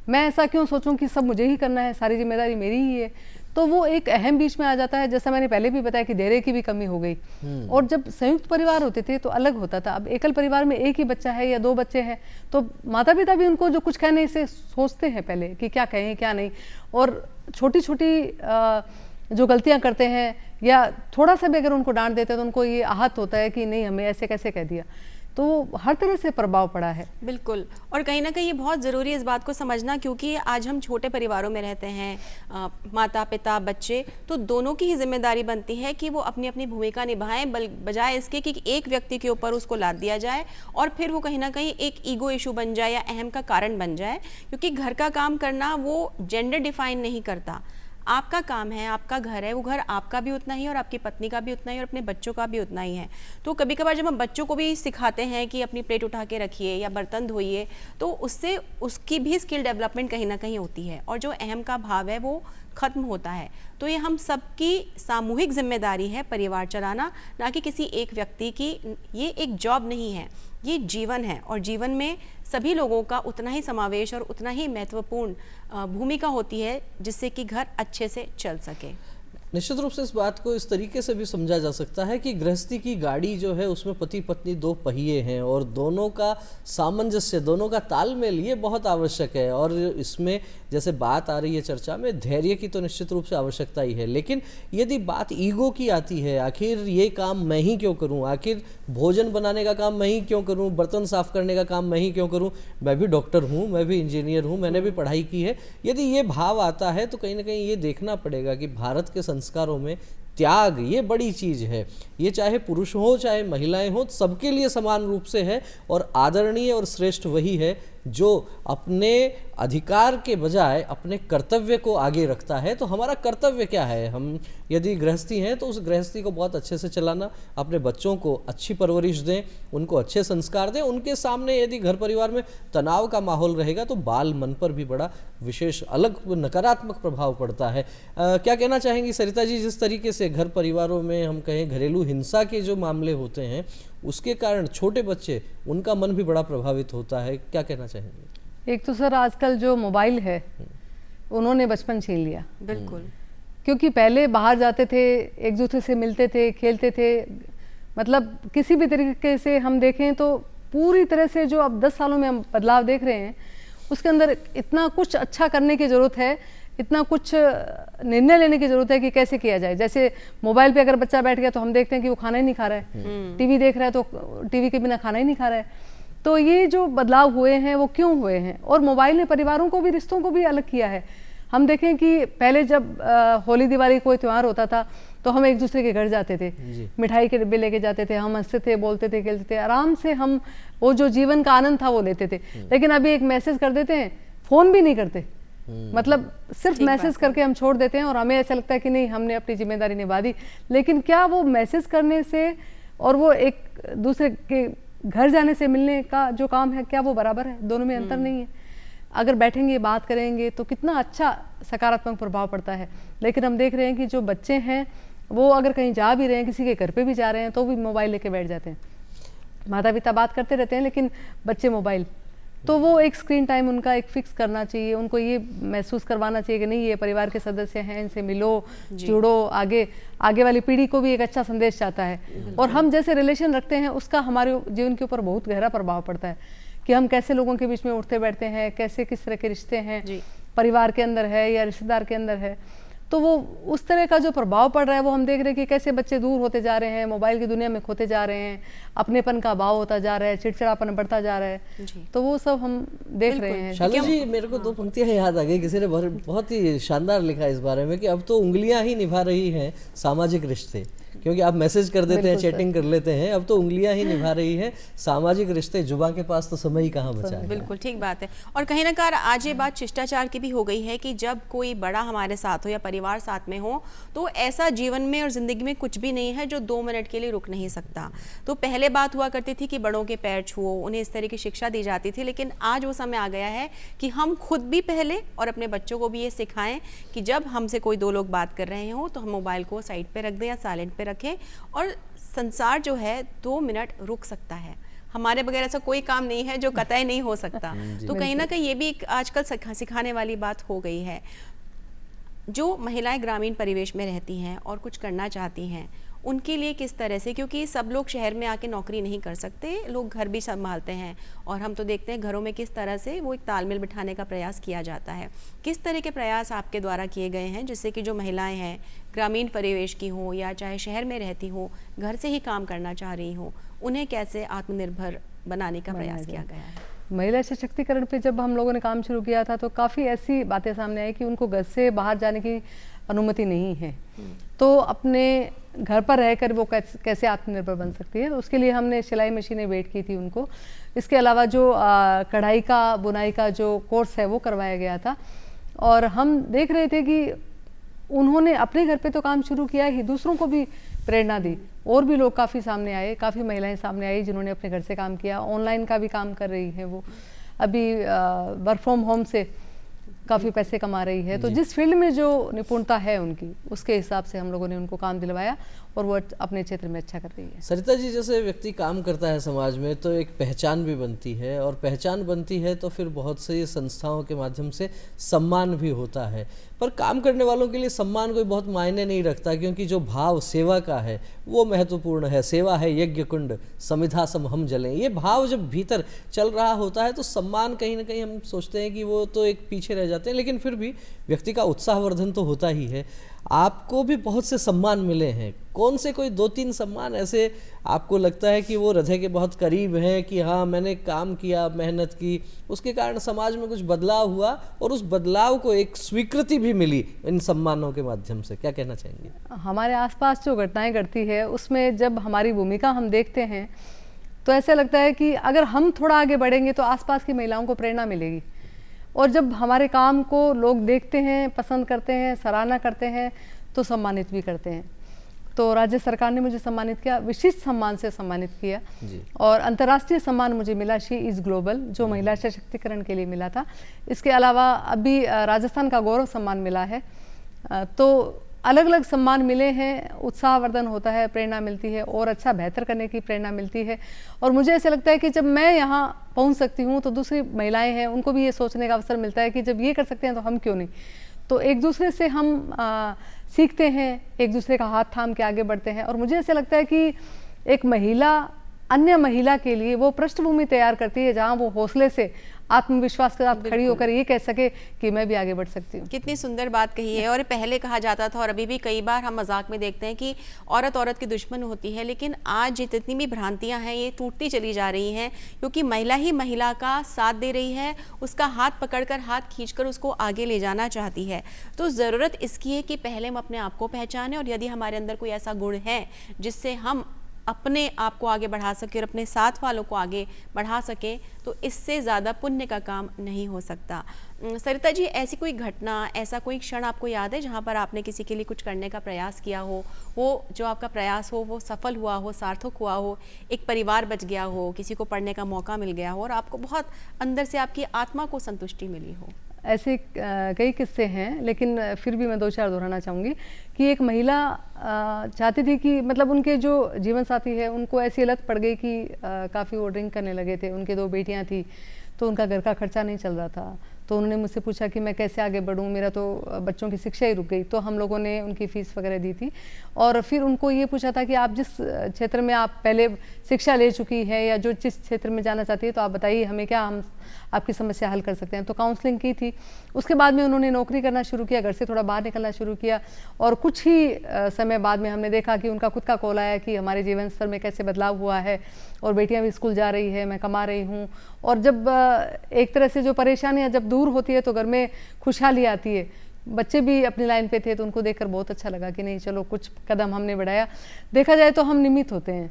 C: मैं ऐसा क्यों सोचूं कि सब मुझे ही करना है, सारी जिम्मेदारी मेरी ही है। तो वो एक अहम बीच में आ जाता है। जैसा मैंने पहले भी बताया कि धैर्य की भी कमी हो गई। और जब संयुक्त परिवार होते थे तो अलग होता था। अब एकल परिवार में एक ही बच्चा है या 2 बच्चे हैं, तो माता पिता भी उनको जो कुछ कहने से सोचते हैं पहले कि क्या कहें क्या नहीं, और छोटी छोटी जो गलतियां करते हैं या थोड़ा सा भी अगर उनको डांट देते हैं तो उनको ये आहत होता है कि नहीं हमें ऐसे कैसे कह दिया। तो हर तरह से प्रभाव पड़ा है।
B: बिल्कुल, और कहीं ना कहीं ये बहुत ज़रूरी है इस बात को समझना, क्योंकि आज हम छोटे परिवारों में रहते हैं, माता पिता बच्चे, तो दोनों की ही जिम्मेदारी बनती है कि वो अपनी अपनी भूमिका निभाएं, बजाय इसके कि एक व्यक्ति के ऊपर उसको लाद दिया जाए और फिर वो कहीं ना कहीं एक ईगो इशू बन जाए या अहम का कारण बन जाए। क्योंकि घर का काम करना वो जेंडर डिफाइन नहीं करता, आपका काम है, आपका घर है, वो घर आपका भी उतना ही और आपकी पत्नी का भी उतना ही और अपने बच्चों का भी उतना ही है। तो कभी कभार जब हम बच्चों को भी सिखाते हैं कि अपनी प्लेट उठा के रखिए या बर्तन धोइए, तो उससे उसकी भी स्किल डेवलपमेंट कहीं ना कहीं होती है और जो अहम का भाव है वो खत्म होता है। तो ये हम सबकी सामूहिक जिम्मेदारी है परिवार चलाना, ना कि किसी एक व्यक्ति की। ये एक जॉब नहीं है, ये जीवन है, और जीवन में सभी लोगों का उतना ही समावेश और उतना ही महत्वपूर्ण भूमिका होती है जिससे कि घर अच्छे से चल सके।
A: निश्चित रूप से इस बात को इस तरीके से भी समझा जा सकता है कि गृहस्थी की गाड़ी जो है उसमें पति पत्नी 2 पहिए हैं और दोनों का सामंजस्य, दोनों का तालमेल ये बहुत आवश्यक है। और इसमें जैसे बात आ रही है चर्चा में, धैर्य की तो निश्चित रूप से आवश्यकता ही है, लेकिन यदि बात ईगो की आती है, आखिर ये काम मैं ही क्यों करूं, आखिर भोजन बनाने का काम मैं ही क्यों करूं, बर्तन साफ करने का काम मैं ही क्यों करूं, मैं भी डॉक्टर हूं, मैं भी इंजीनियर हूं, मैंने भी पढ़ाई की है, यदि ये भाव आता है तो कहीं ना कहीं ये देखना पड़ेगा कि भारत के संस्कारों में त्याग ये बड़ी चीज है। ये चाहे पुरुष हो चाहे महिलाएं हो, सबके लिए समान रूप से है और आदरणीय और श्रेष्ठ वही है जो अपने अधिकार के बजाय अपने कर्तव्य को आगे रखता है। तो हमारा कर्तव्य क्या है? हम यदि गृहस्थी हैं तो उस गृहस्थी को बहुत अच्छे से चलाना, अपने बच्चों को अच्छी परवरिश दें, उनको अच्छे संस्कार दें। उनके सामने यदि घर परिवार में तनाव का माहौल रहेगा तो बाल मन पर भी बड़ा विशेष अलग नकारात्मक प्रभाव पड़ता है। क्या कहना चाहेंगी सरिता जी, जिस तरीके से घर परिवारों में हम कहें घरेलू हिंसा के जो मामले होते हैं उसके कारण छोटे बच्चे, उनका मन भी बड़ा प्रभावित होता है। क्या कहना चाहेंगे?
C: एक तो सर आजकल जो मोबाइल है उन्होंने बचपन छीन लिया।
B: बिल्कुल।
C: क्योंकि पहले बाहर जाते थे, एक दूसरे से मिलते थे, खेलते थे, मतलब किसी भी तरीके से हम देखें तो पूरी तरह से जो अब 10 सालों में हम बदलाव देख रहे हैं उसके अंदर इतना कुछ अच्छा करने की ज़रूरत है, इतना कुछ निर्णय लेने की ज़रूरत है कि कैसे किया जाए। जैसे मोबाइल पे अगर बच्चा बैठ गया तो हम देखते हैं कि वो खाना ही नहीं खा रहा है, टीवी देख रहा है तो टीवी के बिना खाना ही नहीं खा रहा है। तो ये जो बदलाव हुए हैं वो क्यों हुए हैं? और मोबाइल ने परिवारों को भी, रिश्तों को भी अलग किया है। हम देखें कि पहले जब होली दिवाली कोई त्यौहार होता था तो हम एक दूसरे के घर जाते थे, मिठाई के डिब्बे लेके जाते थे, हम हंसते थे, बोलते थे, खेलते थे, आराम से हम वो जो जीवन का आनंद था वो लेते थे। लेकिन अभी एक मैसेज कर देते हैं, फ़ोन भी नहीं करते, मतलब सिर्फ मैसेज करके हम छोड़ देते हैं और हमें ऐसा लगता है कि नहीं हमने अपनी जिम्मेदारी निभा दी। लेकिन क्या वो मैसेज करने से और वो एक दूसरे के घर जाने से मिलने का जो काम है, क्या वो बराबर है? दोनों में अंतर नहीं है। अगर बैठेंगे, बात करेंगे तो कितना अच्छा सकारात्मक प्रभाव पड़ता है। लेकिन हम देख रहे हैं कि जो बच्चे हैं वो अगर कहीं जा भी रहे हैं, किसी के घर पे भी जा रहे हैं तो भी मोबाइल लेके बैठ जाते हैं। माता पिता बात करते रहते हैं लेकिन बच्चे मोबाइल। तो वो एक स्क्रीन टाइम उनका एक फिक्स करना चाहिए, उनको ये महसूस करवाना चाहिए कि नहीं ये परिवार के सदस्य हैं, इनसे मिलो, जुड़ो, आगे वाली पीढ़ी को भी एक अच्छा संदेश जाता है। और हम जैसे रिलेशन रखते हैं उसका हमारे जीवन के ऊपर बहुत गहरा प्रभाव पड़ता है कि हम कैसे लोगों के बीच में उठते बैठते हैं, कैसे किस तरह के रिश्ते हैं, परिवार के अंदर है या रिश्तेदार के अंदर है। तो वो उस तरह का जो प्रभाव पड़ रहा है वो हम देख रहे हैं कि कैसे बच्चे दूर होते जा रहे हैं, मोबाइल की दुनिया में खोते जा रहे हैं, अपनेपन का भाव होता जा रहा है, चिड़चिड़ापन बढ़ता जा रहा है। तो वो सब हम देख रहे हैं।
A: शालू जी, मेरे को 2 पंक्तियां याद आ गई, किसी ने बहुत ही शानदार लिखा इस बारे में कि अब तो उंगलियां ही निभा रही हैं सामाजिक रिश्ते, क्योंकि आप मैसेज कर देते हैं, चैटिंग कर लेते हैं, अब तो उंगलियां ही निभा रही है सामाजिक रिश्ते। जुबान के पास तो समय ही कहाँ बचा है।
B: बिल्कुल ठीक बात है। और कहीं ना कहीं आज ये बात शिष्टाचार की भी हो गई है कि जब कोई बड़ा हमारे साथ हो या परिवार साथ में हो तो ऐसा जीवन में और जिंदगी में कुछ भी नहीं है जो 2 मिनट के लिए रुक नहीं सकता। तो पहले बात हुआ करती थी कि बड़ों के पैर छुओ, उन्हें इस तरह की शिक्षा दी जाती थी, लेकिन आज वो समय आ गया है कि हम खुद भी पहले और अपने बच्चों को भी ये सिखाएं कि जब हमसे कोई 2 लोग बात कर रहे हो तो हम मोबाइल को साइड पे रख दें या साइलेंट पे रखें। और संसार जो है 2 मिनट रुक सकता है, हमारे बगैर ऐसा कोई काम नहीं है जो कतई नहीं हो सकता। तो कहीं ना कहीं ये भी एक आजकल सिखाने वाली बात हो गई है। जो महिलाएं ग्रामीण परिवेश में रहती हैं और कुछ करना चाहती हैं उनके लिए किस तरह से, क्योंकि सब लोग शहर में आके नौकरी नहीं कर सकते, लोग घर भी संभालते हैं और हम तो देखते हैं घरों में किस तरह से वो एक तालमेल बिठाने का प्रयास किया जाता है। किस तरह के प्रयास आपके द्वारा किए गए हैं जिससे कि जो महिलाएं हैं ग्रामीण परिवेश की हो या चाहे शहर में रहती हो, घर से ही काम करना चाह रही हो, उन्हें कैसे आत्मनिर्भर बनाने का प्रयास किया गया है?
C: महिला सशक्तिकरण पे जब हम लोगों ने काम शुरू किया था तो काफ़ी ऐसी बातें सामने आई कि उनको घर से बाहर जाने की अनुमति नहीं है, तो अपने घर पर रहकर वो कैसे आत्मनिर्भर बन सकती है। तो उसके लिए हमने सिलाई मशीनें वेट की थी उनको। इसके अलावा जो कढ़ाई का, बुनाई का जो कोर्स है वो करवाया गया था। और हम देख रहे थे कि उन्होंने अपने घर पे तो काम शुरू किया ही, दूसरों को भी प्रेरणा दी। और भी लोग काफ़ी सामने आए, काफ़ी महिलाएं सामने आई जिन्होंने अपने घर से काम किया। ऑनलाइन का भी काम कर रही हैं वो, अभी वर्क फ्रॉम होम से काफ़ी पैसे कमा रही है। तो जिस फील्ड में जो निपुणता है उनकी, उसके हिसाब से हम लोगों ने उनको काम दिलवाया और वो अपने क्षेत्र में अच्छा कर रही है।
A: सरिता जी, जैसे व्यक्ति काम करता है समाज में तो एक पहचान भी बनती है, और पहचान बनती है तो फिर बहुत सी संस्थाओं के माध्यम से सम्मान भी होता है। पर काम करने वालों के लिए सम्मान कोई बहुत मायने नहीं रखता, क्योंकि जो भाव सेवा का है वो महत्वपूर्ण है। सेवा है यज्ञ कुंड, समिधा सम हम जलें, ये भाव जब भीतर चल रहा होता है तो सम्मान कहीं ना कहीं हम सोचते हैं कि वो तो एक पीछे रह जाते हैं, लेकिन फिर भी व्यक्ति का उत्साहवर्धन तो होता ही है। आपको भी बहुत से सम्मान मिले हैं, कौन से कोई 2-3 सम्मान ऐसे आपको लगता है कि वो हृदय के बहुत करीब हैं कि हाँ मैंने काम किया, मेहनत की, उसके कारण समाज में कुछ बदलाव हुआ और उस बदलाव को एक स्वीकृति भी मिली इन सम्मानों के माध्यम से? क्या कहना चाहेंगे?
C: हमारे आसपास जो घटनाएं घटती है उसमें जब हमारी भूमिका हम देखते हैं तो ऐसा लगता है कि अगर हम थोड़ा आगे बढ़ेंगे तो आसपास की महिलाओं को प्रेरणा मिलेगी। और जब हमारे काम को लोग देखते हैं, पसंद करते हैं, सराहना करते हैं तो सम्मानित भी करते हैं। तो राज्य सरकार ने मुझे सम्मानित किया, विशिष्ट सम्मान से सम्मानित किया और अंतर्राष्ट्रीय सम्मान मुझे मिला शी इज़ ग्लोबल, जो महिला सशक्तिकरण के लिए मिला था। इसके अलावा अभी राजस्थान का गौरव सम्मान मिला है। तो अलग अलग सम्मान मिले हैं, उत्साहवर्धन होता है, प्रेरणा मिलती है और अच्छा बेहतर करने की प्रेरणा मिलती है। और मुझे ऐसे लगता है कि जब मैं यहाँ पहुँच सकती हूँ तो दूसरी महिलाएं हैं उनको भी ये सोचने का अवसर मिलता है कि जब ये कर सकते हैं तो हम क्यों नहीं। तो एक दूसरे से हम सीखते हैं, एक दूसरे का हाथ थाम के आगे बढ़ते हैं। और मुझे ऐसा लगता है कि एक महिला अन्य महिला के लिए वो पृष्ठभूमि तैयार करती है जहाँ वो हौसले से आत्मविश्वास के साथ खड़ी होकर ये कह सके कि मैं भी आगे बढ़ सकती हूँ।
B: कितनी सुंदर बात कही है। और पहले कहा जाता था और अभी भी कई बार हम मजाक में देखते हैं कि औरत औरत की दुश्मन होती है, लेकिन आज जितनी भी भ्रांतियां हैं ये टूटती चली जा रही हैं, क्योंकि महिला ही महिला का साथ दे रही है, उसका हाथ पकड़कर हाथ खींचकर उसको आगे ले जाना चाहती है। तो ज़रूरत इसकी है कि पहले हम अपने आप को पहचानें, और यदि हमारे अंदर कोई ऐसा गुण है जिससे हम अपने आप को आगे बढ़ा सके और अपने साथ वालों को आगे बढ़ा सके, तो इससे ज़्यादा पुण्य का काम नहीं हो सकता। सरिता जी, ऐसी कोई घटना, ऐसा कोई क्षण आपको याद है जहाँ पर आपने किसी के लिए कुछ करने का प्रयास किया हो, वो जो आपका प्रयास हो वो सफल हुआ हो, सार्थक हुआ हो, एक परिवार बच गया हो, किसी को पढ़ने का मौका मिल गया हो और आपको बहुत अंदर से आपकी आत्मा को संतुष्टि मिली हो?
C: ऐसे कई किस्से हैं, लेकिन फिर भी मैं 2-4 दोहराना चाहूँगी कि एक महिला चाहती थी कि मतलब उनके जो जीवन साथी है उनको ऐसी लत पड़ गई कि काफ़ी वो ड्रिंक करने लगे थे। उनके 2 बेटियां थी, तो उनका घर का खर्चा नहीं चल रहा था। तो उन्होंने मुझसे पूछा कि मैं कैसे आगे बढ़ूँ, मेरा तो बच्चों की शिक्षा ही रुक गई। तो हम लोगों ने उनकी फ़ीस वगैरह दी थी और फिर उनको ये पूछा था कि आप जिस क्षेत्र में आप पहले शिक्षा ले चुकी है या जो जिस क्षेत्र में जाना चाहती है तो आप बताइए हमें, क्या हम आपकी समस्या हल कर सकते हैं। तो काउंसलिंग की थी। उसके बाद में उन्होंने नौकरी करना शुरू किया, घर से थोड़ा बाहर निकलना शुरू किया और कुछ ही समय बाद में हमने देखा कि उनका खुद का कॉल आया कि हमारे जीवन स्तर में कैसे बदलाव हुआ है और बेटियां भी स्कूल जा रही है, मैं कमा रही हूँ। और जब एक तरह से जो परेशानियाँ जब दूर होती है तो घर में खुशहाली आती है। बच्चे भी अपनी लाइन पे थे तो उनको देखकर बहुत अच्छा लगा कि नहीं चलो कुछ कदम हमने बढ़ाया। देखा जाए तो हम निमित्त होते हैं,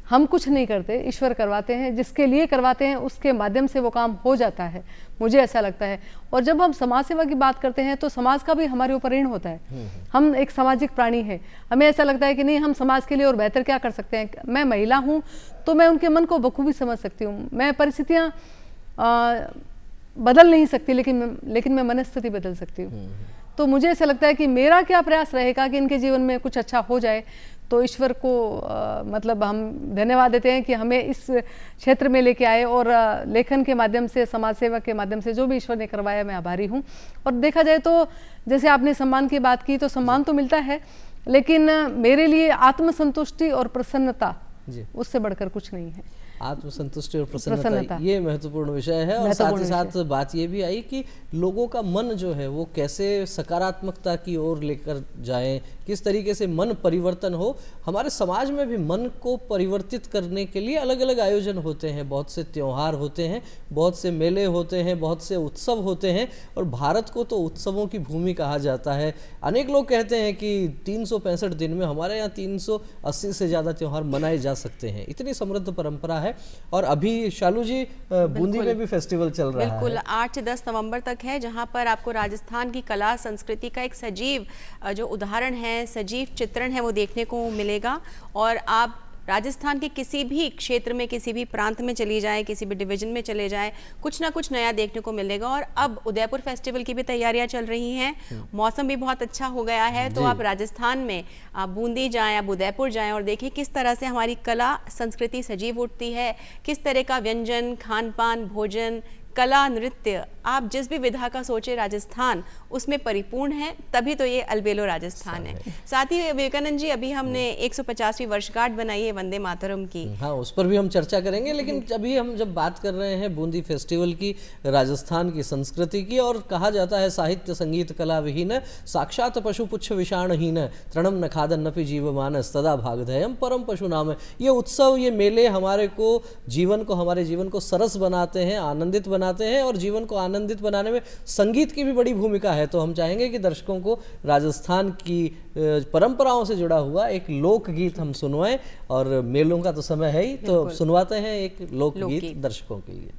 C: हम कुछ नहीं करते, ईश्वर करवाते हैं, जिसके लिए करवाते हैं उसके माध्यम से वो काम हो जाता है, मुझे ऐसा लगता है। और जब हम समाज सेवा की बात करते हैं तो समाज का भी हमारे ऊपर ऋण होता है। हम एक सामाजिक प्राणी हैं, हमें ऐसा लगता है कि नहीं हम समाज के लिए और बेहतर क्या कर सकते हैं। मैं महिला हूँ तो मैं उनके मन को बखूबी समझ सकती हूँ। मैं परिस्थितियाँ बदल नहीं सकती, लेकिन मैं मनस्थिति बदल सकती हूँ। तो मुझे ऐसा लगता है कि मेरा क्या प्रयास रहेगा कि इनके जीवन में कुछ अच्छा हो जाए। तो ईश्वर को मतलब हम धन्यवाद देते हैं कि हमें इस क्षेत्र में लेके आए और लेखन के माध्यम से, समाज सेवा के माध्यम से जो भी ईश्वर ने करवाया मैं आभारी हूँ। और देखा जाए तो जैसे आपने सम्मान की बात की, तो सम्मान तो मिलता है, लेकिन मेरे लिए आत्मसंतुष्टि और प्रसन्नता उससे बढ़कर कुछ नहीं है।
A: आत्मसंतुष्टि और प्रसन्नता ये महत्वपूर्ण विषय है। और साथ ही साथ बात ये भी आई कि लोगों का मन जो है वो कैसे सकारात्मकता की ओर लेकर जाएं, किस तरीके से मन परिवर्तन हो। हमारे समाज में भी मन को परिवर्तित करने के लिए अलग अलग आयोजन होते हैं, बहुत से त्योहार होते हैं, बहुत से मेले होते हैं, बहुत से उत्सव होते हैं। और भारत को तो उत्सवों की भूमि कहा जाता है। अनेक लोग कहते हैं कि 365 दिन में हमारे यहाँ 380 से ज़्यादा त्योहार मनाए जा सकते हैं, इतनी समृद्ध परंपरा है। और अभी शालू जी बूंदी में भी फेस्टिवल चल रहा है।
B: बिल्कुल, 8 से 10 नवंबर तक है, जहां पर आपको राजस्थान की कला संस्कृति का एक सजीव जो उदाहरण है, सजीव चित्रण है, वो देखने को मिलेगा। और आप राजस्थान के किसी भी क्षेत्र में, किसी भी प्रांत में चली जाएं, किसी भी डिवीजन में चले जाएं, कुछ ना कुछ नया देखने को मिलेगा। और अब उदयपुर फेस्टिवल की भी तैयारियां चल रही हैं, मौसम भी बहुत अच्छा हो गया है। तो आप राजस्थान में आप बूंदी जाएं, आप उदयपुर जाएं और देखिए किस तरह से हमारी कला संस्कृति सजीव उठती है, किस तरह का व्यंजन, खान पान, भोजन, कला, नृत्य, आप जिस भी विधा का सोचे राजस्थान उसमें परिपूर्ण है। तभी तो ये अलबेलो राजस्थान है। साथ ही विवेकानंद जी, अभी हमने 150वीं वर्षगांठ बनाई है वंदे मातरम की।
A: हाँ, उस पर भी हम चर्चा करेंगे, लेकिन अभी हम जब बात कर रहे हैं बूंदी फेस्टिवल की, राजस्थान की संस्कृति की, और कहा जाता है साहित्य संगीत कला विहीन साक्षात पशु पुच्छ विषाणहीन तृणम न खादन नपि जीव मानस तदा भागधेयम परम पशु नाम। ये उत्सव, ये मेले हमारे जीवन को सरस बनाते हैं, आनंदित बनाते हैं, और जीवन को आनंदित बनाने में संगीत की भी बड़ी भूमिका है। तो हम चाहेंगे कि दर्शकों को राजस्थान की परंपराओं से जुड़ा हुआ एक लोकगीत हम सुनवाएं, और मेलों का तो समय है ही, तो सुनवाते हैं एक लोकगीत दर्शकों के लिए।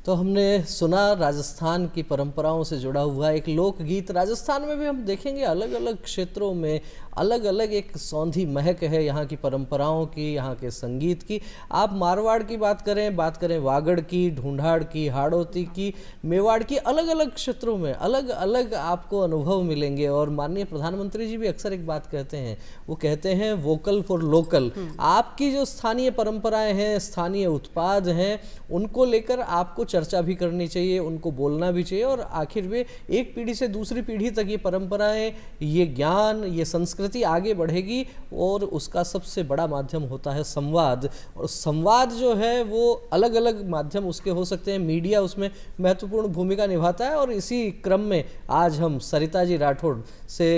A: तो हमने सुना राजस्थान की परंपराओं से जुड़ा हुआ एक लोकगीत। राजस्थान में भी हम देखेंगे अलग अलग क्षेत्रों में अलग अलग एक सौंधी महक है यहाँ की परंपराओं की, यहाँ के संगीत की। आप मारवाड़ की बात करें वागड़ की, ढूंढाड़ की, हाड़ौती की, मेवाड़ की, अलग अलग क्षेत्रों में अलग अलग आपको अनुभव मिलेंगे। और माननीय प्रधानमंत्री जी भी अक्सर एक बात कहते हैं, वो कहते हैं वोकल फॉर लोकल। आपकी जो स्थानीय परंपराएं हैं, स्थानीय उत्पाद हैं, उनको लेकर आपको चर्चा भी करनी चाहिए, उनको बोलना भी चाहिए। और आखिर वे एक पीढ़ी से दूसरी पीढ़ी तक ये परंपराएं, ये ज्ञान, ये संस्कृति आगे बढ़ेगी। और उसका सबसे बड़ा माध्यम होता है संवाद। और संवाद जो है वो अलग अलग माध्यम उसके हो सकते हैं, मीडिया उसमें महत्वपूर्ण भूमिका निभाता है। और इसी क्रम में आज हम सरिता जी राठौड़ से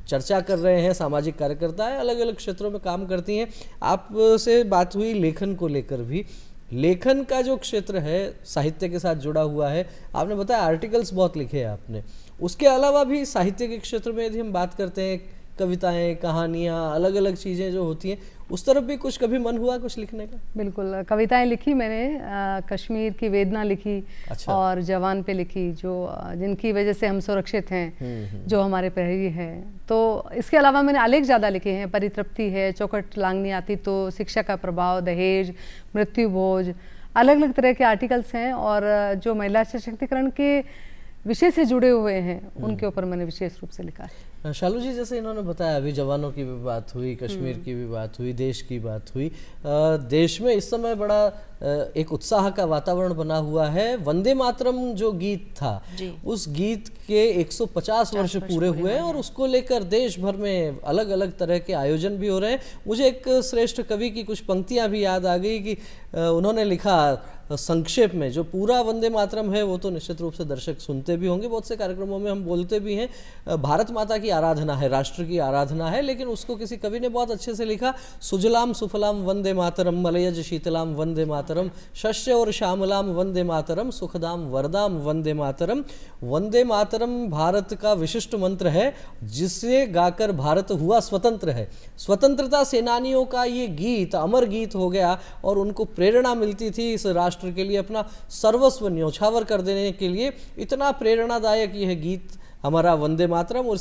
A: चर्चा कर रहे हैं। सामाजिक कार्यकर्ता है, अलग अलग क्षेत्रों में काम करती हैं। आपसे बात हुई लेखन को लेकर भी। लेखन का जो क्षेत्र है साहित्य के साथ जुड़ा हुआ है। आपने बताया आर्टिकल्स बहुत लिखे हैं आपने, उसके अलावा भी साहित्य के क्षेत्र में यदि हम बात करते हैं, कविताएं, कहानियाँ, अलग अलग चीज़ें जो होती हैं, उस तरफ भी कुछ कभी मन हुआ कुछ लिखने का?
C: बिल्कुल, कविताएं लिखी मैंने, कश्मीर की वेदना लिखी। अच्छा। और जवान पे लिखी, जो जिनकी वजह से हम सुरक्षित हैं, जो हमारे प्रहरी हैं। तो इसके अलावा मैंने आलेख ज़्यादा लिखे हैं, परितृप्ति है, चौखट लांगनी आती तो, शिक्षा का प्रभाव, दहेज, मृत्यु भोज, अलग अलग तरह के आर्टिकल्स हैं। और जो महिला सशक्तिकरण के विषय से जुड़े हुए हैं उनके ऊपर मैंने विशेष रूप से लिखा है।
A: शालू जी, जैसे इन्होंने बताया, अभी जवानों की भी बात हुई, कश्मीर की भी बात हुई, देश की बात हुई। देश में इस समय बड़ा एक उत्साह का वातावरण बना हुआ है। वंदे मातरम जो गीत था, उस गीत के 150 वर्ष पूरे हुए और उसको लेकर देश भर में अलग अलग तरह के आयोजन भी हो रहे हैं। मुझे एक श्रेष्ठ कवि की कुछ पंक्तियां भी याद आ गई कि उन्होंने लिखा संक्षेप में, जो पूरा वंदे मातरम है वो तो निश्चित रूप से दर्शक सुनते भी होंगे, बहुत से कार्यक्रमों में हम बोलते भी हैं। भारत माता की आराधना है, राष्ट्र की आराधना है, लेकिन उसको किसी कवि ने बहुत अच्छे से लिखा, सुजलाम सुफलाम वंदे मातरम, मलयज शीतलाम वंदे मातरम, शस्य और श्यामलाम वंदे मातरम, सुखदाम वरदाम वंदे मातरम। वंदे मातरम भारत का विशिष्ट मंत्र है, जिसे गाकर भारत हुआ स्वतंत्र है। स्वतंत्रता सेनानियों का ये गीत अमर गीत हो गया और उनको प्रेरणा मिलती थी इस राष्ट्र के लिए अपना सर्वस्व न्योछावर कर देने के लिए। इतना प्रेरणादायक यह गीत हमारा वंदे मातरम। और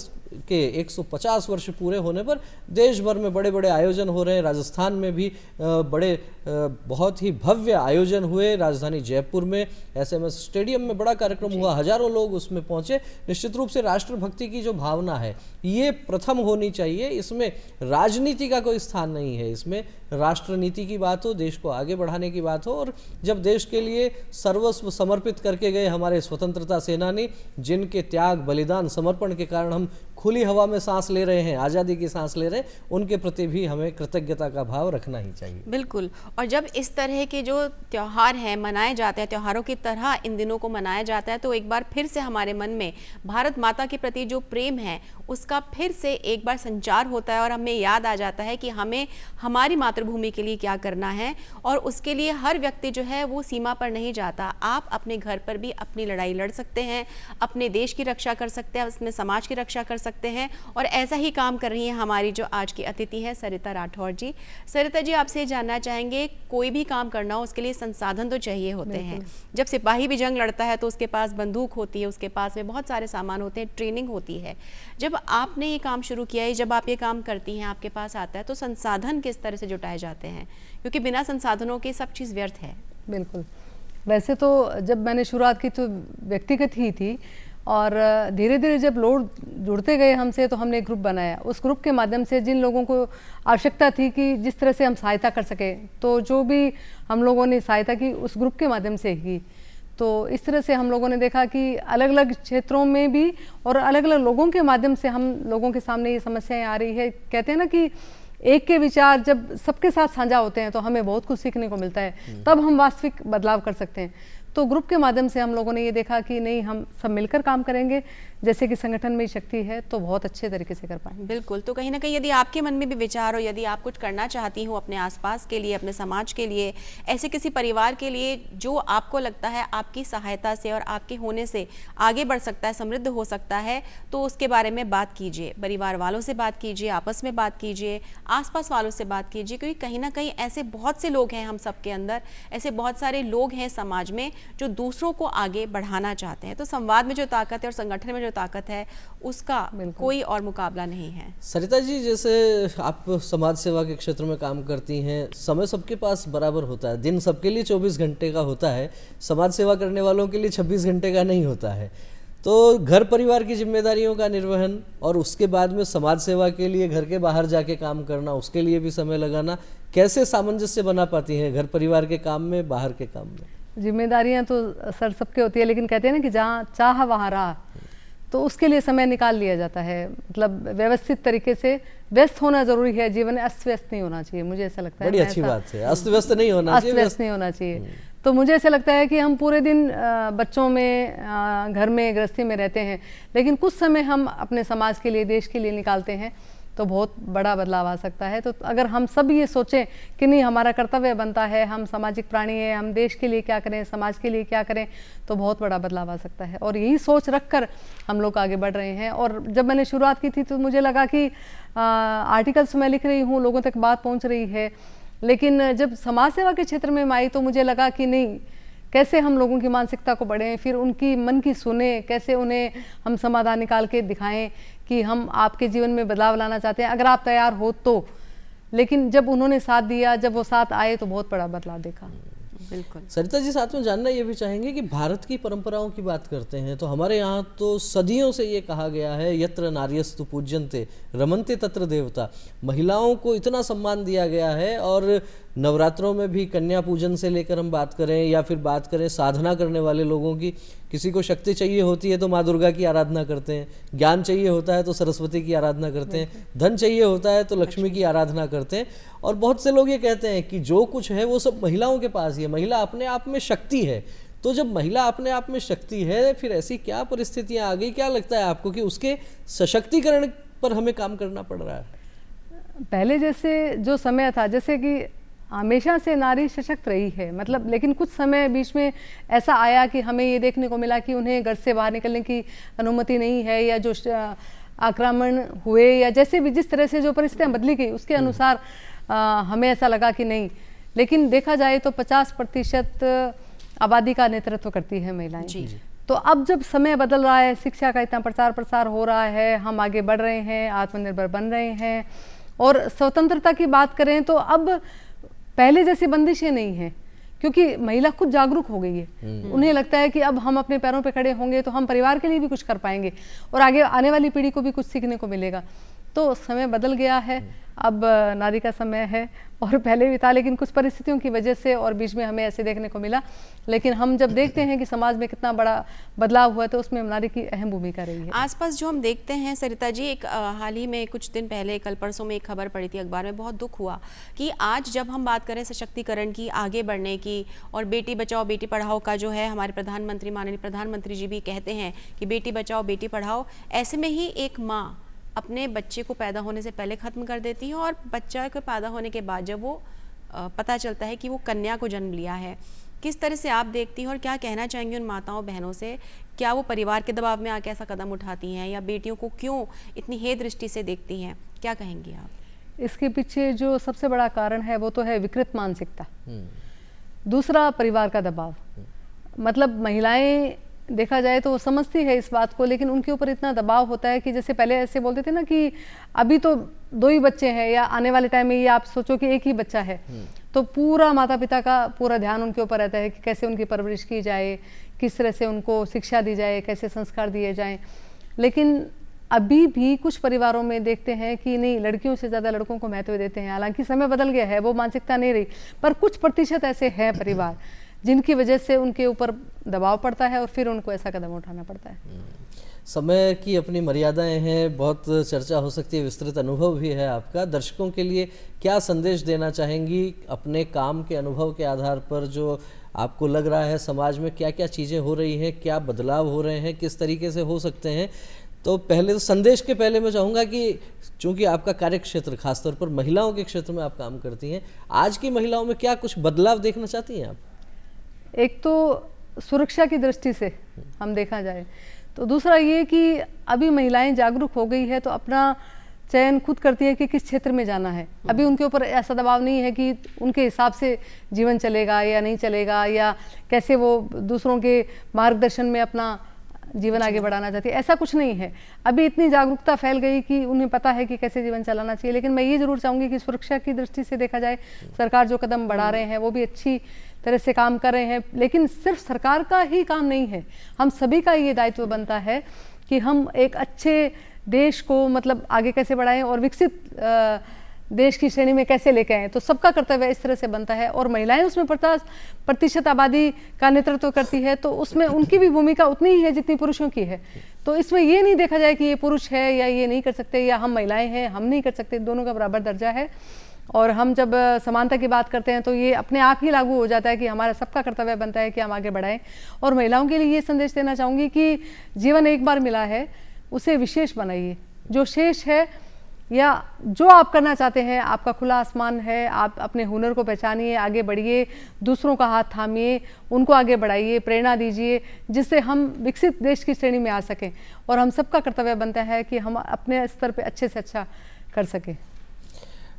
A: के 150 वर्ष पूरे होने पर देश भर में बड़े बड़े आयोजन हो रहे हैं। राजस्थान में भी बड़े बहुत ही भव्य आयोजन हुए। राजधानी जयपुर में SMS स्टेडियम में बड़ा कार्यक्रम हुआ, हजारों लोग उसमें पहुंचे। निश्चित रूप से राष्ट्रभक्ति की जो भावना है ये प्रथम होनी चाहिए। इसमें राजनीति का कोई स्थान नहीं है, इसमें राष्ट्रनीति की बात हो, देश को आगे बढ़ाने की बात हो। और जब देश के लिए सर्वस्व समर्पित करके गए हमारे स्वतंत्रता सेनानी, जिनके त्याग, बलिदान, समर्पण के कारण हम खुली हवा में सांस ले रहे हैं, आज़ादी की सांस ले रहे हैं, उनके प्रति भी हमें कृतज्ञता का भाव रखना ही चाहिए।
B: बिल्कुल। और जब इस तरह के जो त्यौहार हैं मनाए जाते हैं, त्योहारों की तरह इन दिनों को मनाया जाता है, तो एक बार फिर से हमारे मन में भारत माता के प्रति जो प्रेम है उसका फिर से एक बार संचार होता है और हमें याद आ जाता है कि हमें हमारी मातृभूमि के लिए क्या करना है। और उसके लिए हर व्यक्ति जो है वो सीमा पर नहीं जाता। आप अपने घर पर भी अपनी लड़ाई लड़ सकते हैं, अपने देश की रक्षा कर सकते हैं, अपने समाज की रक्षा कर सकते हैं। और ऐसा ही काम कर रही हैं हमारी जो आज की अतिथि है सरिता राठौड़ जी। सरिता जी, आपसे जानना चाहेंगे, कोई भी काम करना हो उसके लिए संसाधन तो चाहिए होते हैं। जब सिपाही भी जंग लड़ता है तो उसके पास बंदूक होती है, उसके पास में बहुत सारे सामान होते हैं, ट्रेनिंग होती है। जब आपने ये काम शुरू किया है, जब आप ये काम करती हैं, आपके पास आता है, तो संसाधन किस तरह से जुटाए जाते हैं? क्योंकि बिना संसाधनों के सब चीज़ व्यर्थ है।
C: बिल्कुल। वैसे तो जब मैंने शुरुआत की तो व्यक्तिगत ही थी, और धीरे धीरे जब लोग जुड़ते गए हमसे तो हमने एक ग्रुप बनाया। उस ग्रुप के माध्यम से जिन लोगों को आवश्यकता थी कि जिस तरह से हम सहायता कर सके, तो जो भी हम लोगों ने सहायता की उस ग्रुप के माध्यम से की। तो इस तरह से हम लोगों ने देखा कि अलग अलग क्षेत्रों में भी और अलग अलग लोगों के माध्यम से हम लोगों के सामने ये समस्याएं आ रही है। कहते हैं ना कि एक के विचार जब सबके साथ साझा होते हैं तो हमें बहुत कुछ सीखने को मिलता है, तब हम वास्तविक बदलाव कर सकते हैं। तो ग्रुप के माध्यम से हम लोगों ने ये देखा कि नहीं, हम सब मिलकर काम करेंगे, जैसे कि संगठन में शक्ति है तो बहुत अच्छे तरीके से कर पाएंगे।
B: बिल्कुल। तो कहीं ना कहीं यदि आपके मन में भी विचार हो, यदि आप कुछ करना चाहती हो अपने आसपास के लिए, अपने समाज के लिए, ऐसे किसी परिवार के लिए जो आपको लगता है आपकी सहायता से और आपके होने से आगे बढ़ सकता है, समृद्ध हो सकता है, तो उसके बारे में बात कीजिए। परिवार वालों से बात कीजिए, आपस में बात कीजिए, आसपास वालों से बात कीजिए। क्योंकि कहीं ना कहीं ऐसे बहुत से लोग हैं हम सबके अंदर, ऐसे बहुत सारे लोग हैं समाज में जो दूसरों को आगे बढ़ाना चाहते हैं। तो संवाद में जो ताकत है और संगठन में जो ताकत है उसका कोई और मुकाबला नहीं है।
A: सरिता जी, जैसे आप समाज सेवा के क्षेत्र में काम करती हैं, समय सबके पास बराबर होता है, दिन सबके लिए 24 घंटे का होता है, समाज सेवा करने वालों के लिए 26 घंटे का नहीं होता है। तो घर परिवार की जिम्मेदारियों का निर्वहन और उसके बाद में समाज सेवा के लिए घर के बाहर जाके काम करना, उसके लिए भी समय लगाना, कैसे सामंजस्य बना पाती हैं घर परिवार के काम में, बाहर के काम में?
C: जिम्मेदारियां तो सर सबके होती है, लेकिन कहते हैं ना कि जहाँ चाह वहाँ राह, तो उसके लिए समय निकाल लिया जाता है। मतलब व्यवस्थित तरीके से व्यस्त होना जरूरी है, जीवन में अस्त व्यस्त नहीं होना चाहिए, मुझे ऐसा लगता है।
A: बड़ी अच्छी बात है, अस्त व्यस्त नहीं होना चाहिए,
C: अस्त व्यस्त नहीं होना चाहिए। तो मुझे ऐसा लगता है कि हम पूरे दिन बच्चों में, घर में, गृहस्थी में रहते हैं, लेकिन कुछ समय हम अपने समाज के लिए, देश के लिए निकालते हैं तो बहुत बड़ा बदलाव आ सकता है। तो अगर हम सब ये सोचें कि नहीं, हमारा कर्तव्य बनता है, हम सामाजिक प्राणी हैं, हम देश के लिए क्या करें, समाज के लिए क्या करें, तो बहुत बड़ा बदलाव आ सकता है। और यही सोच रखकर हम लोग आगे बढ़ रहे हैं। और जब मैंने शुरुआत की थी तो मुझे लगा कि आर्टिकल्स मैं लिख रही हूँ, लोगों तक बात पहुँच रही है, लेकिन जब समाज सेवा के क्षेत्र में आई तो मुझे लगा कि नहीं, कैसे हम लोगों की मानसिकता को बढ़ें, फिर उनकी मन की सुने, कैसे उन्हें हम समाधान निकाल के दिखाएं कि हम आपके जीवन में बदलाव लाना चाहते हैं, अगर आप तैयार हो तो। लेकिन जब उन्होंने साथ दिया, जब वो साथ आए तो बहुत बड़ा बदलाव देखा।
B: बिल्कुल।
A: सरिता जी, साथ में जानना ये भी चाहेंगे कि भारत की परंपराओं की बात करते हैं तो हमारे यहाँ तो सदियों से ये कहा गया है, यत्र नार्यस्तु पूज्यन्ते रमन्ते तत्र देवता। महिलाओं को इतना सम्मान दिया गया है, और नवरात्रों में भी कन्या पूजन से लेकर हम बात करें या फिर बात करें साधना करने वाले लोगों की, किसी को शक्ति चाहिए होती है तो माँ दुर्गा की आराधना करते हैं, ज्ञान चाहिए होता है तो सरस्वती की आराधना करते हैं, धन चाहिए होता है तो लक्ष्मी की आराधना करते हैं। और बहुत से लोग ये कहते हैं कि जो कुछ है वो सब महिलाओं के पास ही है, महिला अपने आप में शक्ति है। तो जब महिला अपने आप में शक्ति है, फिर ऐसी क्या परिस्थितियां आ गई, क्या लगता है आपको कि उसके सशक्तिकरण पर हमें काम करना पड़ रहा है?
C: पहले जैसे जो समय था, जैसे कि हमेशा से नारी सशक्त रही है, मतलब, लेकिन कुछ समय बीच में ऐसा आया कि हमें ये देखने को मिला कि उन्हें घर से बाहर निकलने की अनुमति नहीं है, या जो आक्रमण हुए या जैसे भी जिस तरह से जो परिस्थितियाँ बदली गई उसके अनुसार हमें ऐसा लगा कि नहीं। लेकिन देखा जाए तो 50% आबादी का नेतृत्व करती है महिलाएं। तो अब जब समय बदल रहा है, शिक्षा का इतना प्रचार प्रसार हो रहा है, हम आगे बढ़ रहे हैं, आत्मनिर्भर बन रहे हैं, और स्वतंत्रता की बात करें तो अब पहले जैसी बंदिशें नहीं हैं, क्योंकि महिला खुद जागरूक हो गई है। उन्हें लगता है कि अब हम अपने पैरों पे खड़े होंगे तो हम परिवार के लिए भी कुछ कर पाएंगे और आगे आने वाली पीढ़ी को भी कुछ सीखने को मिलेगा। तो समय बदल गया है, अब नारी का समय है, और पहले भी था, लेकिन कुछ परिस्थितियों की वजह से और बीच में हमें ऐसे देखने को मिला। लेकिन हम जब देखते हैं कि समाज में कितना बड़ा बदलाव हुआ तो उसमें नारी की अहम भूमिका रही है।
B: आसपास जो हम देखते हैं सरिता जी, एक हाल ही में कुछ दिन पहले, कल परसों में एक खबर पड़ी थी अखबार में, बहुत दुख हुआ कि आज जब हम बात करें सशक्तिकरण की, आगे बढ़ने की, और बेटी बचाओ बेटी पढ़ाओ का जो है, हमारे प्रधानमंत्री, माननीय प्रधानमंत्री जी भी कहते हैं कि बेटी बचाओ बेटी पढ़ाओ, ऐसे में ही एक माँ अपने बच्चे को पैदा होने से पहले ख़त्म कर देती है, और बच्चा के पैदा होने के बाद जब वो पता चलता है कि वो कन्या को जन्म लिया है। किस तरह से आप देखती हैं और क्या कहना चाहेंगी उन माताओं बहनों से? क्या वो परिवार के दबाव में आके ऐसा कदम उठाती हैं, या बेटियों को क्यों इतनी हे दृष्टि से देखती हैं? क्या कहेंगी आप?
C: इसके पीछे जो सबसे बड़ा कारण है वो तो है विकृत मानसिकता। दूसरा, परिवार का दबाव। मतलब महिलाएं देखा जाए तो वो समझती है इस बात को, लेकिन उनके ऊपर इतना दबाव होता है कि जैसे पहले ऐसे बोलते थे ना कि अभी तो 2 ही बच्चे हैं, या आने वाले टाइम में ये आप सोचो कि 1 ही बच्चा है, तो पूरा माता पिता का पूरा ध्यान उनके ऊपर रहता है कि कैसे उनकी परवरिश की जाए, किस तरह से उनको शिक्षा दी जाए, कैसे संस्कार दिए जाएं। लेकिन अभी भी कुछ परिवारों में देखते हैं कि नहीं, लड़कियों से ज़्यादा लड़कों को महत्व देते हैं। हालांकि समय बदल गया है, वो मानसिकता नहीं रही, पर कुछ प्रतिशत ऐसे हैं परिवार जिनकी वजह से उनके ऊपर दबाव पड़ता है और फिर उनको ऐसा कदम उठाना पड़ता है।
A: समय की अपनी मर्यादाएं हैं, बहुत चर्चा हो सकती है, विस्तृत अनुभव भी है आपका। दर्शकों के लिए क्या संदेश देना चाहेंगी अपने काम के अनुभव के आधार पर? जो आपको लग रहा है समाज में क्या क्या चीज़ें हो रही हैं, क्या बदलाव हो रहे हैं, किस तरीके से हो सकते हैं? तो पहले तो संदेश के पहले मैं चाहूँगा कि चूँकि आपका कार्य क्षेत्र खासतौर पर महिलाओं के क्षेत्र में आप काम करती हैं, आज की महिलाओं में क्या कुछ बदलाव देखना चाहती हैं आप?
C: एक तो सुरक्षा की दृष्टि से हम देखा जाए तो, दूसरा ये कि अभी महिलाएं जागरूक हो गई है तो अपना चयन खुद करती है कि किस क्षेत्र में जाना है। अभी उनके ऊपर ऐसा दबाव नहीं है कि उनके हिसाब से जीवन चलेगा या नहीं चलेगा, या कैसे वो दूसरों के मार्गदर्शन में अपना जीवन आगे बढ़ाना चाहती है, ऐसा कुछ नहीं है। अभी इतनी जागरूकता फैल गई कि उन्हें पता है कि कैसे जीवन चलाना चाहिए। लेकिन मैं ये जरूर चाहूँगी कि सुरक्षा की दृष्टि से देखा जाए, सरकार जो कदम बढ़ा रहे हैं वो भी अच्छी तरह से काम कर रहे हैं, लेकिन सिर्फ सरकार का ही काम नहीं है, हम सभी का ये दायित्व बनता है कि हम एक अच्छे देश को मतलब आगे कैसे बढ़ाएं और विकसित देश की श्रेणी में कैसे लेके आए। तो सबका कर्तव्य इस तरह से बनता है, और महिलाएं उसमें 50% आबादी का नेतृत्व करती है, तो उसमें उनकी भी भूमिका उतनी ही है जितनी पुरुषों की है। तो इसमें ये नहीं देखा जाए कि ये पुरुष है या ये नहीं कर सकते, या हम महिलाएं हैं हम नहीं कर सकते, दोनों का बराबर दर्जा है। और हम जब समानता की बात करते हैं तो ये अपने आप ही लागू हो जाता है कि हमारा सबका कर्तव्य बनता है कि हम आगे बढ़ाएं। और महिलाओं के लिए ये संदेश देना चाहूँगी कि जीवन एक बार मिला है, उसे विशेष बनाइए। जो शेष है या जो आप करना चाहते हैं, आपका खुला आसमान है, आप अपने हुनर को पहचानिए, आगे बढ़िए, दूसरों का हाथ थामिए, उनको आगे बढ़ाइए, प्रेरणा दीजिए, जिससे हम विकसित देश की श्रेणी में आ सकें। और हम सबका कर्तव्य बनता है कि हम अपने स्तर पे अच्छे से अच्छा कर सकें।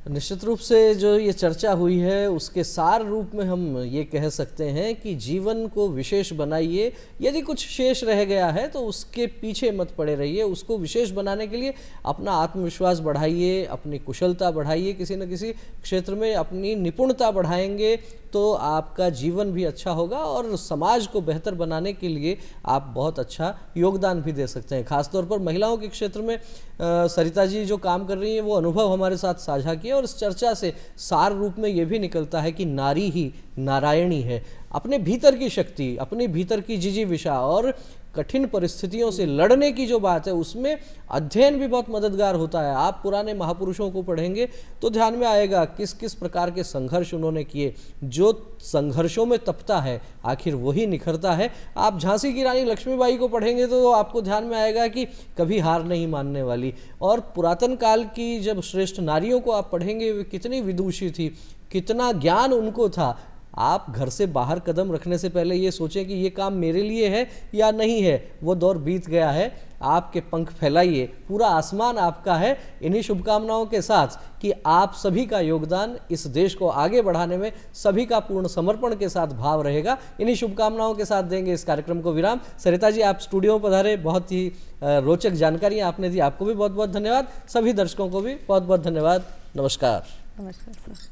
A: निश्चित रूप से जो ये चर्चा हुई है उसके सार रूप में हम ये कह सकते हैं कि जीवन को विशेष बनाइए। यदि कुछ शेष रह गया है तो उसके पीछे मत पड़े रहिए, उसको विशेष बनाने के लिए अपना आत्मविश्वास बढ़ाइए, अपनी कुशलता बढ़ाइए, किसी न किसी क्षेत्र में अपनी निपुणता बढ़ाएंगे तो आपका जीवन भी अच्छा होगा और समाज को बेहतर बनाने के लिए आप बहुत अच्छा योगदान भी दे सकते हैं। खासतौर पर महिलाओं के क्षेत्र में सरिता जी जो काम कर रही हैं वो अनुभव हमारे साथ साझा किए, और इस चर्चा से सार रूप में ये भी निकलता है कि नारी ही नारायणी है। अपने भीतर की शक्ति, अपने भीतर की जिजीविषा और कठिन परिस्थितियों से लड़ने की जो बात है उसमें अध्ययन भी बहुत मददगार होता है। आप पुराने महापुरुषों को पढ़ेंगे तो ध्यान में आएगा किस किस प्रकार के संघर्ष उन्होंने किए। जो संघर्षों में तपता है आखिर वही निखरता है। आप झांसी की रानी लक्ष्मीबाई को पढ़ेंगे तो आपको ध्यान में आएगा कि कभी हार नहीं मानने वाली। और पुरातन काल की जब श्रेष्ठ नारियों को आप पढ़ेंगे वे कितनी विदुषी थी, कितना ज्ञान उनको था। आप घर से बाहर कदम रखने से पहले ये सोचें कि ये काम मेरे लिए है या नहीं है। वो दौर बीत गया है, आपके पंख फैलाइए, पूरा आसमान आपका है। इन्हीं शुभकामनाओं के साथ कि आप सभी का योगदान इस देश को आगे बढ़ाने में सभी का पूर्ण समर्पण के साथ भाव रहेगा। इन्हीं शुभकामनाओं के साथ देंगे इस कार्यक्रम को विराम। सरिता जी आप स्टूडियो में पधारे, बहुत ही रोचक जानकारियाँ आपने दी, आपको भी बहुत बहुत धन्यवाद। सभी दर्शकों को भी बहुत बहुत धन्यवाद। नमस्कार।
C: नमस्कार सर।